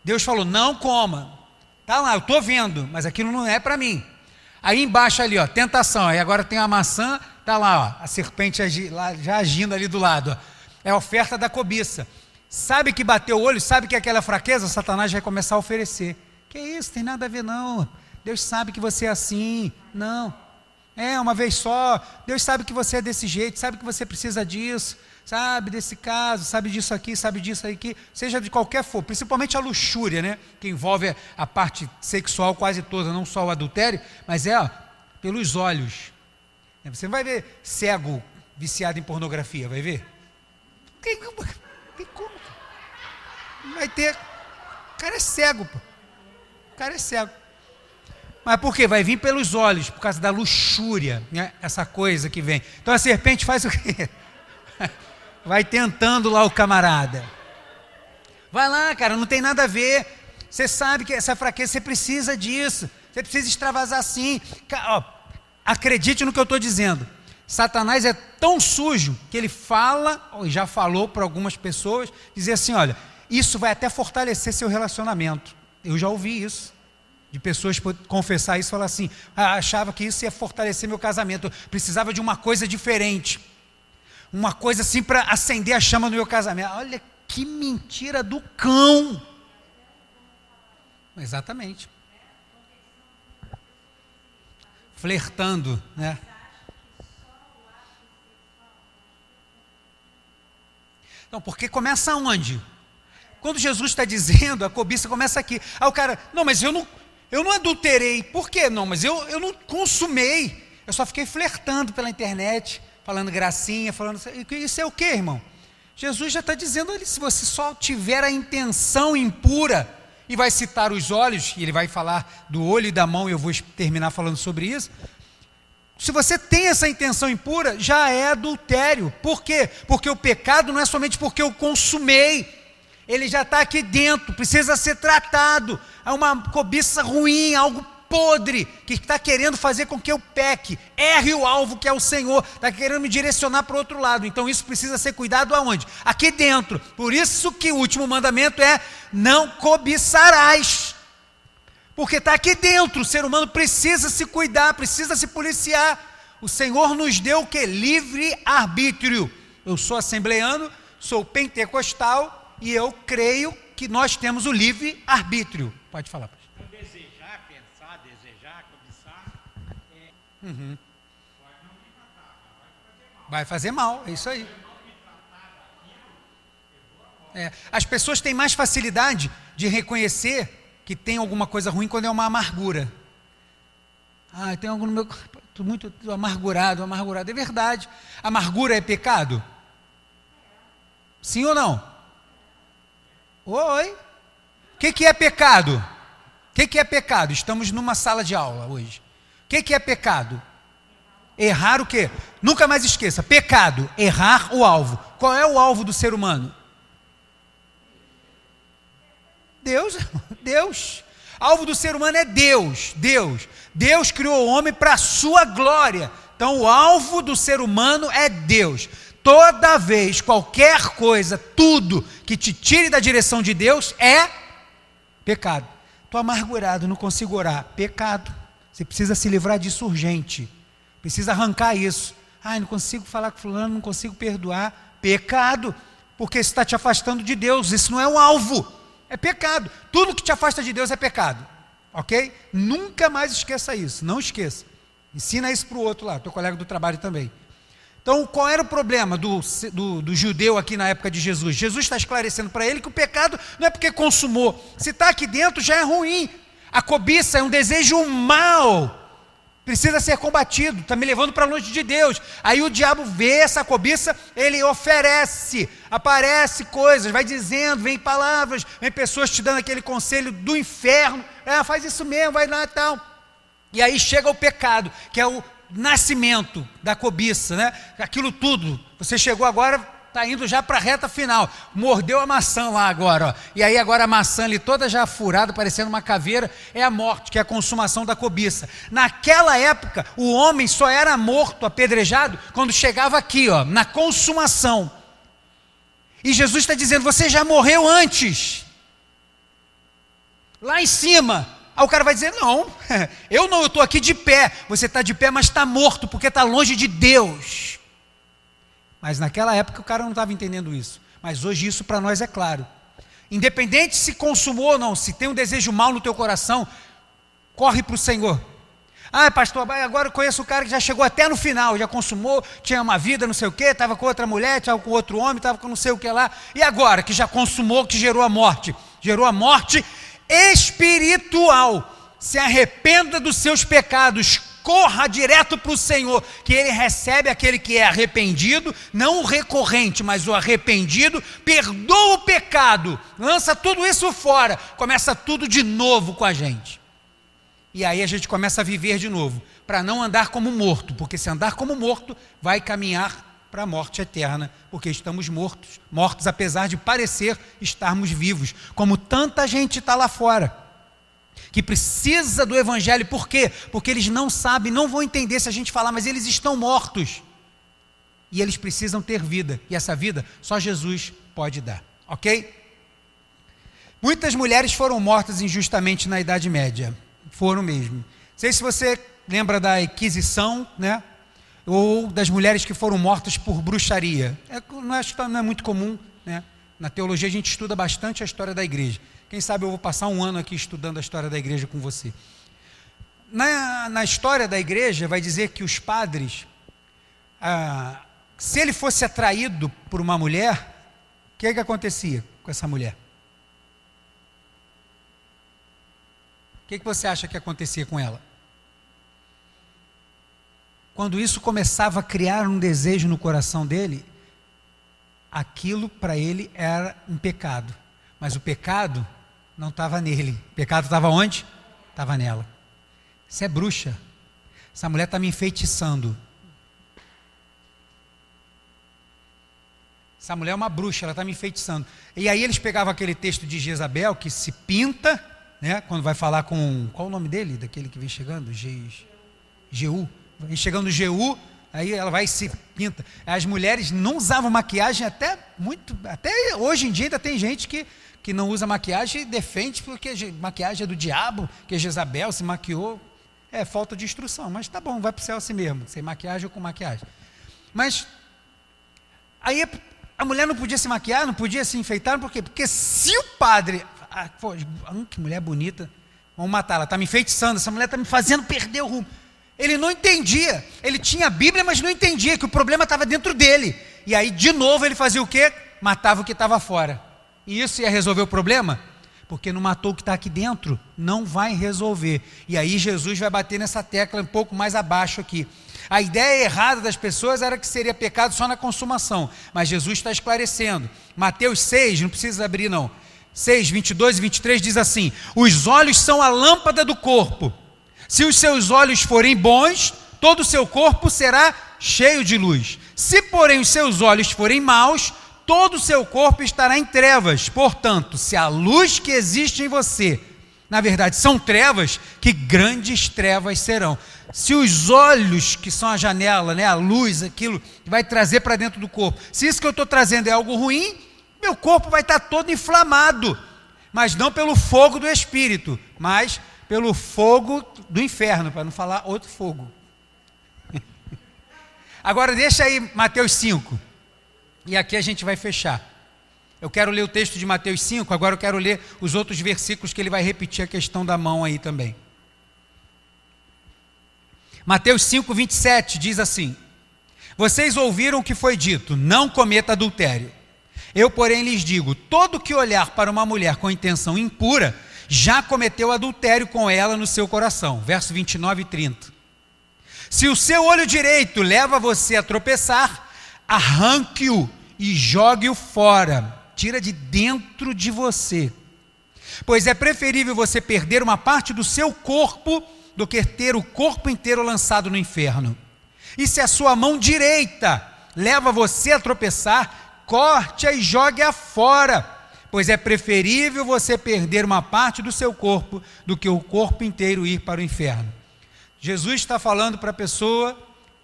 Deus falou, não coma. Está lá, eu estou vendo, mas aquilo não é para mim. Aí embaixo ali, ó, tentação. Aí agora tem a maçã, está lá, ó, a serpente já agindo ali do lado. Ó. É a oferta da cobiça. Sabe que bateu o olho, sabe que é aquela fraqueza, Satanás vai começar a oferecer. Que isso, tem nada a ver não. Deus sabe que você é assim. Não. É uma vez só. Deus sabe que você é desse jeito, sabe que você precisa disso, sabe desse caso, sabe disso aqui, sabe disso aqui, seja de qualquer for, principalmente a luxúria, né? Que envolve a parte sexual quase toda, não só o adultério, mas pelos olhos. Você não vai ver cego viciado em pornografia, vai ver? Tem como? Não vai ter. O cara é cego, pô. O cara é cego. Mas por quê? Vai vir pelos olhos, por causa da luxúria, né? Essa coisa que vem. Então a serpente faz o quê? Vai tentando lá o camarada. Vai lá, cara, não tem nada a ver. Você sabe que essa fraqueza, você precisa disso. Você precisa extravasar sim. Ó, acredite no que eu estou dizendo. Satanás é tão sujo que ele fala, ou já falou para algumas pessoas, dizer assim, olha, isso vai até fortalecer seu relacionamento. Eu já ouvi isso. De pessoas confessar isso e falar assim, achava que isso ia fortalecer meu casamento, eu precisava de uma coisa diferente, uma coisa assim para acender a chama no meu casamento. Olha que mentira do cão. Exatamente. Flertando, né? Então, porque começa onde? Quando Jesus está dizendo, a cobiça começa aqui. Aí o cara, não, mas eu não adulterei. Por quê? Não, mas eu não consumei. Eu só fiquei flertando pela internet, falando gracinha, falando... Isso é o quê, irmão? Jesus já está dizendo ali, se você só tiver a intenção impura, e vai citar os olhos, e ele vai falar do olho e da mão, e eu vou terminar falando sobre isso. Se você tem essa intenção impura, já é adultério. Por quê? Porque o pecado não é somente porque eu consumei. Ele já está aqui dentro, precisa ser tratado. É uma cobiça ruim, algo podre, que está querendo fazer com que eu peque. Erre o alvo que é o Senhor, está querendo me direcionar para o outro lado. Então isso precisa ser cuidado aonde? Aqui dentro. Por isso que o último mandamento é, não cobiçarás. Porque está aqui dentro, o ser humano precisa se cuidar, precisa se policiar. O Senhor nos deu o que? Livre-arbítrio. Eu sou assembleano, sou pentecostal e eu creio que nós temos o livre-arbítrio. Pode falar, pastor. Então, desejar, pensar, desejar, cobiçar, Vai fazer mal, é isso aí. As pessoas têm mais facilidade de reconhecer que tem alguma coisa ruim quando é uma amargura. Tem algo no meu... Estou muito amargurado. É verdade. Amargura é pecado? Sim ou não? Oi? O que é pecado? O que é pecado? Estamos numa sala de aula hoje. O que é pecado? Errar o quê? Nunca mais esqueça. Pecado, errar o alvo. Qual é o alvo do ser humano? Deus. Alvo do ser humano é Deus. Deus criou o homem para a sua glória. Então o alvo do ser humano é Deus. Toda vez, qualquer coisa, tudo que te tire da direção de Deus é pecado. Estou amargurado, não consigo orar. Pecado. Você precisa se livrar disso urgente. Precisa arrancar isso. Não consigo falar com fulano, não consigo perdoar. Pecado. Porque isso está te afastando de Deus. Isso não é um alvo. É pecado. Tudo que te afasta de Deus é pecado. Ok? Nunca mais esqueça isso. Não esqueça. Ensina isso para o outro lá, teu colega do trabalho também. Então, qual era o problema do judeu aqui na época de Jesus? Jesus está esclarecendo para ele que o pecado não é porque consumou. Se está aqui dentro, já é ruim. A cobiça é um desejo mau precisa ser combatido, está me levando para longe de Deus. Aí o diabo vê essa cobiça, ele oferece, aparece coisas, vai dizendo, vem palavras, vem pessoas te dando aquele conselho do inferno, faz isso mesmo, vai lá e tal. E aí chega o pecado, que é o nascimento da cobiça, né? Aquilo tudo, você chegou agora, está indo já para a reta final, mordeu a maçã lá agora, ó. E aí agora a maçã ali toda já furada, parecendo uma caveira, é a morte, que é a consumação da cobiça. Naquela época, o homem só era morto, apedrejado, quando chegava aqui, ó, na consumação. E Jesus está dizendo, você já morreu antes, lá em cima. Aí o cara vai dizer, não, eu estou aqui de pé. Você está de pé, mas está morto, porque está longe de Deus. Mas naquela época o cara não estava entendendo isso. Mas hoje isso para nós é claro. Independente se consumou ou não, se tem um desejo mal no teu coração, corre para o Senhor. Pastor, agora eu conheço o cara que já chegou até no final, já consumou, tinha uma vida, não sei o quê, estava com outra mulher, estava com outro homem, estava com não sei o que lá. E agora, que já consumou, que gerou a morte espiritual. Se arrependa dos seus pecados, corra direto para o Senhor, que Ele recebe aquele que é arrependido, não o recorrente, mas o arrependido, perdoa o pecado, lança tudo isso fora, começa tudo de novo com a gente. E aí a gente começa a viver de novo, para não andar como morto, porque se andar como morto, vai caminhar para a morte eterna, porque estamos mortos apesar de parecer estarmos vivos, como tanta gente está lá fora, que precisa do evangelho. Por quê? Porque eles não sabem, não vão entender se a gente falar, mas eles estão mortos, e eles precisam ter vida, e essa vida só Jesus pode dar, ok? Muitas mulheres foram mortas injustamente na Idade Média, foram mesmo. Não sei se você lembra da Inquisição, né? Ou das mulheres que foram mortas por bruxaria. Não é muito comum, né? Na teologia a gente estuda bastante a história da igreja. Quem sabe eu vou passar um ano aqui estudando a história da igreja com você. Na história da igreja vai dizer que os padres, se ele fosse atraído por uma mulher, o que acontecia com essa mulher? O que você acha que acontecia com ela? Quando isso começava a criar um desejo no coração dele, aquilo para ele era um pecado. Mas o pecado não estava nele. O pecado estava onde? Estava nela. Isso é bruxa. Essa mulher está me enfeitiçando. Essa mulher é uma bruxa, ela está me enfeitiçando. E aí eles pegavam aquele texto de Jezabel, que se pinta, né, quando vai falar com... Qual o nome dele? Daquele que vem chegando? Jeú. Vem chegando Jeú, aí ela vai e se pinta. As mulheres não usavam maquiagem até hoje em dia ainda tem gente que não usa maquiagem e defende porque maquiagem é do diabo, que Jezabel se maquiou. É falta de instrução, mas tá bom, vai para o céu assim mesmo, sem maquiagem ou com maquiagem. Mas aí a mulher não podia se maquiar, não podia se enfeitar, por quê? Porque se o padre... que mulher bonita, vamos matar, ela está me enfeitiçando, essa mulher está me fazendo perder o rumo. Ele não entendia, ele tinha a Bíblia, mas não entendia que o problema estava dentro dele. E aí, de novo, ele fazia o quê? Matava o que estava fora. E isso ia resolver o problema? Porque não matou o que está aqui dentro, não vai resolver. E aí Jesus vai bater nessa tecla um pouco mais abaixo aqui. A ideia errada das pessoas era que seria pecado só na consumação, mas Jesus está esclarecendo. Mateus 6, não precisa abrir não, 6, 22 e 23 diz assim: os olhos são a lâmpada do corpo. Se os seus olhos forem bons, todo o seu corpo será cheio de luz. Se, porém, os seus olhos forem maus, todo o seu corpo estará em trevas. Portanto, se a luz que existe em você, na verdade, são trevas, que grandes trevas serão. Se os olhos, que são a janela, né, a luz, aquilo que vai trazer para dentro do corpo, se isso que eu estou trazendo é algo ruim, meu corpo vai estar todo inflamado. Mas não pelo fogo do Espírito, mas pelo fogo do inferno, para não falar outro fogo. Agora deixa aí Mateus 5, e aqui a gente vai fechar. Eu quero ler o texto de Mateus 5, agora eu quero ler os outros versículos que ele vai repetir a questão da mão aí também. Mateus 5, 27 diz assim: vocês ouviram o que foi dito, não cometa adultério. Eu, porém, lhes digo, todo que olhar para uma mulher com intenção impura, já cometeu adultério com ela no seu coração. Verso 29 e 30. Se o seu olho direito leva você a tropeçar, arranque-o e jogue-o fora. Tira de dentro de você. Pois é preferível você perder uma parte do seu corpo do que ter o corpo inteiro lançado no inferno. E se a sua mão direita leva você a tropeçar, corte-a e jogue-a fora. Pois é preferível você perder uma parte do seu corpo do que o corpo inteiro ir para o inferno. Jesus está falando para a pessoa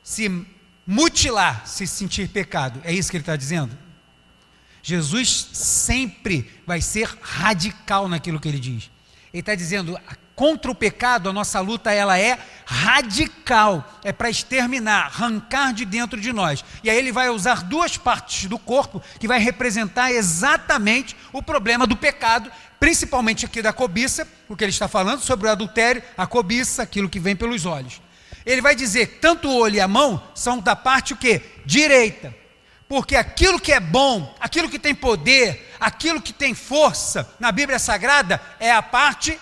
se mutilar, se sentir pecado. É isso que ele está dizendo? Jesus sempre vai ser radical naquilo que ele diz. Ele está dizendo, contra o pecado, a nossa luta ela é radical, é para exterminar, arrancar de dentro de nós. E aí ele vai usar duas partes do corpo que vai representar exatamente o problema do pecado, principalmente aqui da cobiça, o que ele está falando sobre o adultério, a cobiça, aquilo que vem pelos olhos. Ele vai dizer que tanto o olho e a mão são da parte o quê? Direita. Porque aquilo que é bom, aquilo que tem poder, aquilo que tem força na Bíblia Sagrada é a parte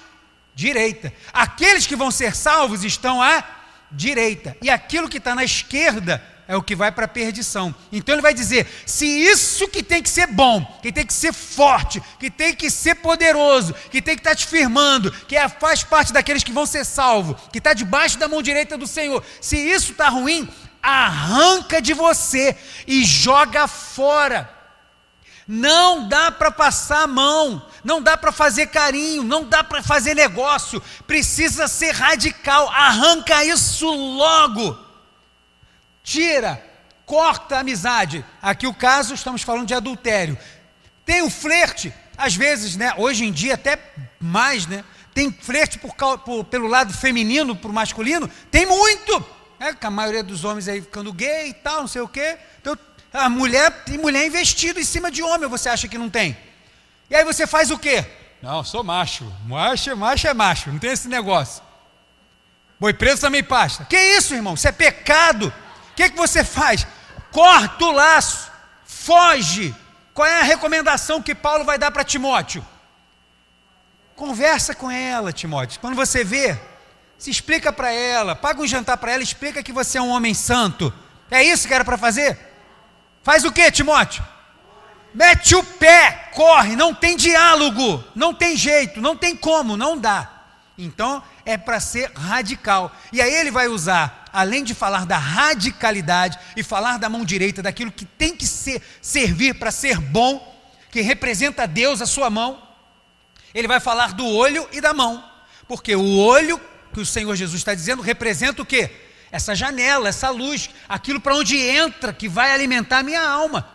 direita. Aqueles que vão ser salvos estão à direita. E aquilo que está na esquerda é o que vai para a perdição. Então ele vai dizer, se isso que tem que ser bom, que tem que ser forte, que tem que ser poderoso, que tem que estar te firmando, que faz parte daqueles que vão ser salvos, que está debaixo da mão direita do Senhor, se isso está ruim, arranca de você e joga fora. Não dá para passar a mão, não dá para fazer carinho, não dá para fazer negócio, precisa ser radical, arranca isso logo. Tira, corta a amizade. Aqui o caso, estamos falando de adultério. Tem o flerte, às vezes, né, hoje em dia até mais, né, tem flerte pelo lado feminino, para o masculino, tem muito. Com a maioria dos homens aí ficando gay e tal, não sei o quê. Então, a mulher, tem mulher investida em cima de homem, você acha que não tem? E aí você faz o quê? Não, sou macho. Macho é macho, não tem esse negócio. Boi preso também pasta. Que isso, irmão? Isso é pecado. O que você faz? Corta o laço, foge. Qual é a recomendação que Paulo vai dar para Timóteo? Conversa com ela, Timóteo. Quando você vê, se explica para ela, paga um jantar para ela, explica que você é um homem santo. É isso que era para fazer? Faz o que, Timóteo? Mete o pé, corre, não tem diálogo, não tem jeito, não tem como, não dá. Então é para ser radical. E aí ele vai usar, além de falar da radicalidade e falar da mão direita, daquilo que tem que servir para ser bom, que representa Deus, a sua mão, ele vai falar do olho e da mão. Porque o olho, que o Senhor Jesus está dizendo, representa o quê? Essa janela, essa luz, aquilo para onde entra, que vai alimentar a minha alma.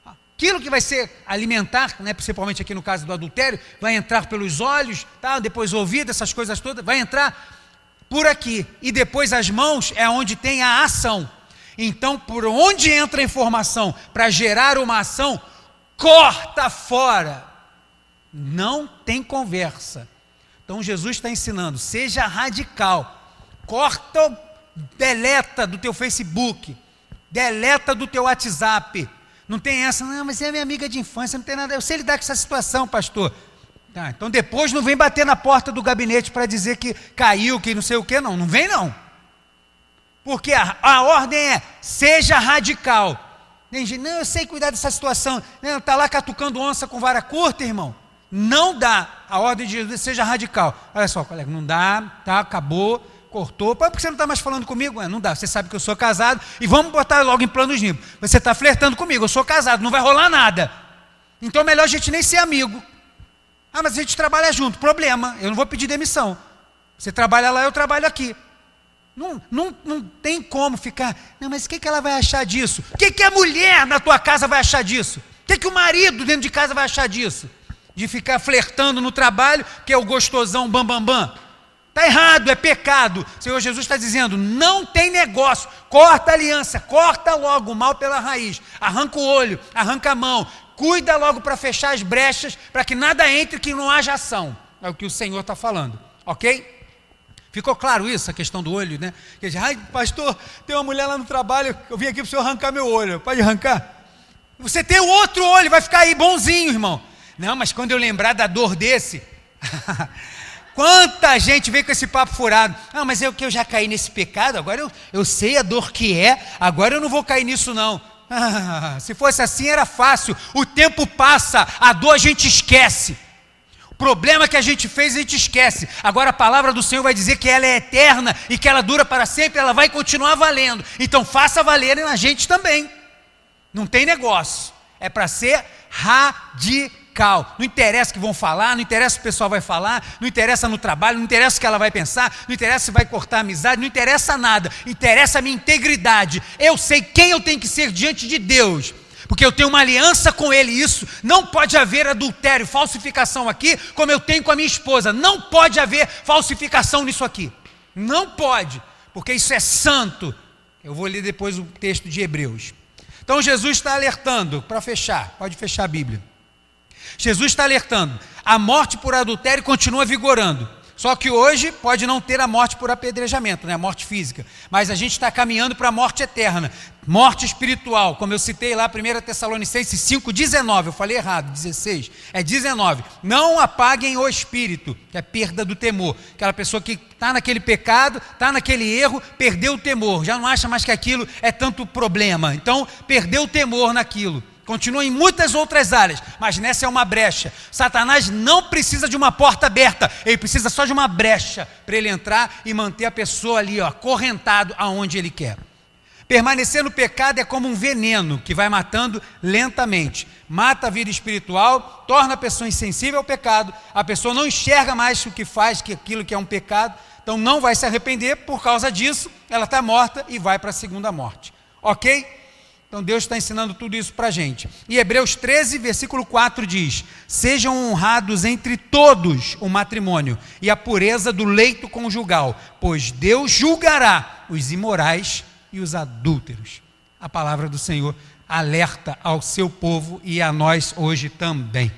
Aquilo que vai ser alimentar, né, principalmente aqui no caso do adultério, vai entrar pelos olhos, tá, depois ouvido, essas coisas todas, vai entrar por aqui. E depois as mãos é onde tem a ação. Então, por onde entra a informação para gerar uma ação, corta fora. Não tem conversa. Então Jesus está ensinando, seja radical, corta, deleta do teu Facebook, deleta do teu WhatsApp, não tem essa, não, mas é minha amiga de infância, não tem nada, eu sei lidar com essa situação, pastor. Tá, então depois não vem bater na porta do gabinete para dizer que caiu, que não sei o que, não vem não. Porque a ordem é, seja radical. Tem gente, não, eu sei cuidar dessa situação, está lá catucando onça com vara curta, irmão. Não dá, a ordem de Jesus, seja radical. Olha só, colega, não dá, tá, acabou, cortou. Por que você não está mais falando comigo? Não dá, você sabe que eu sou casado e vamos botar logo em planos limpos. Você está flertando comigo, eu sou casado, não vai rolar nada. Então é melhor a gente nem ser amigo. Ah, mas a gente trabalha junto, problema, eu não vou pedir demissão. Você trabalha lá, eu trabalho aqui. Não tem como ficar, não, mas o que ela vai achar disso? O que a mulher na tua casa vai achar disso? O que o marido dentro de casa vai achar disso? De ficar flertando no trabalho, que é o gostosão bam. Está errado, é pecado. O Senhor Jesus está dizendo, não tem negócio, corta a aliança, corta logo o mal pela raiz, arranca o olho, arranca a mão, cuida logo para fechar as brechas, para que nada entre, que não haja ação. É o que o Senhor está falando, ok? Ficou claro isso, a questão do olho, né? Quer dizer, ai pastor, tem uma mulher lá no trabalho, eu vim aqui para o senhor arrancar meu olho, pode arrancar? Você tem o outro olho, vai ficar aí bonzinho, irmão. Não, mas quando eu lembrar da dor desse, Quanta gente vem com esse papo furado. Ah, mas é que eu já caí nesse pecado, agora eu sei a dor que é, agora eu não vou cair nisso não. Ah, se fosse assim era fácil. O tempo passa, a dor a gente esquece. O problema que a gente fez a gente esquece. Agora a palavra do Senhor vai dizer que ela é eterna e que ela dura para sempre, ela vai continuar valendo. Então faça valer na gente também. Não tem negócio. É para ser radical. Não interessa o que vão falar, não interessa o que o pessoal vai falar, não interessa no trabalho, não interessa o que ela vai pensar, não interessa se vai cortar a amizade, não interessa nada. Interessa a minha integridade. Eu sei quem eu tenho que ser diante de Deus, porque eu tenho uma aliança com Ele. Isso não pode haver adultério, falsificação aqui, como eu tenho com a minha esposa. Não pode haver falsificação nisso aqui. Não pode, porque isso é santo. Eu vou ler depois o texto de Hebreus. Então Jesus está alertando, para fechar, pode fechar a Bíblia. Jesus está alertando, a morte por adultério continua vigorando. Só que hoje pode não ter a morte por apedrejamento, né? A morte física. Mas a gente está caminhando para a morte eterna, morte espiritual, como eu citei lá, 1 Tessalonicenses 5,19, eu falei errado, 16, é 19. Não apaguem o espírito, que é perda do temor. Aquela pessoa que está naquele pecado, está naquele erro, perdeu o temor, já não acha mais que aquilo é tanto problema. Então, perdeu o temor naquilo. Continua em muitas outras áreas, mas nessa é uma brecha. Satanás não precisa de uma porta aberta, ele precisa só de uma brecha para ele entrar e manter a pessoa ali, acorrentado aonde ele quer. Permanecer no pecado é como um veneno que vai matando lentamente. Mata a vida espiritual, torna a pessoa insensível ao pecado, a pessoa não enxerga mais o que faz, que aquilo que é um pecado, então não vai se arrepender, por causa disso, ela está morta e vai para a segunda morte. Ok? Então Deus está ensinando tudo isso para a gente. E Hebreus 13, versículo 4 diz: sejam honrados entre todos o matrimônio e a pureza do leito conjugal, pois Deus julgará os imorais e os adúlteros. A palavra do Senhor alerta ao seu povo e a nós hoje também.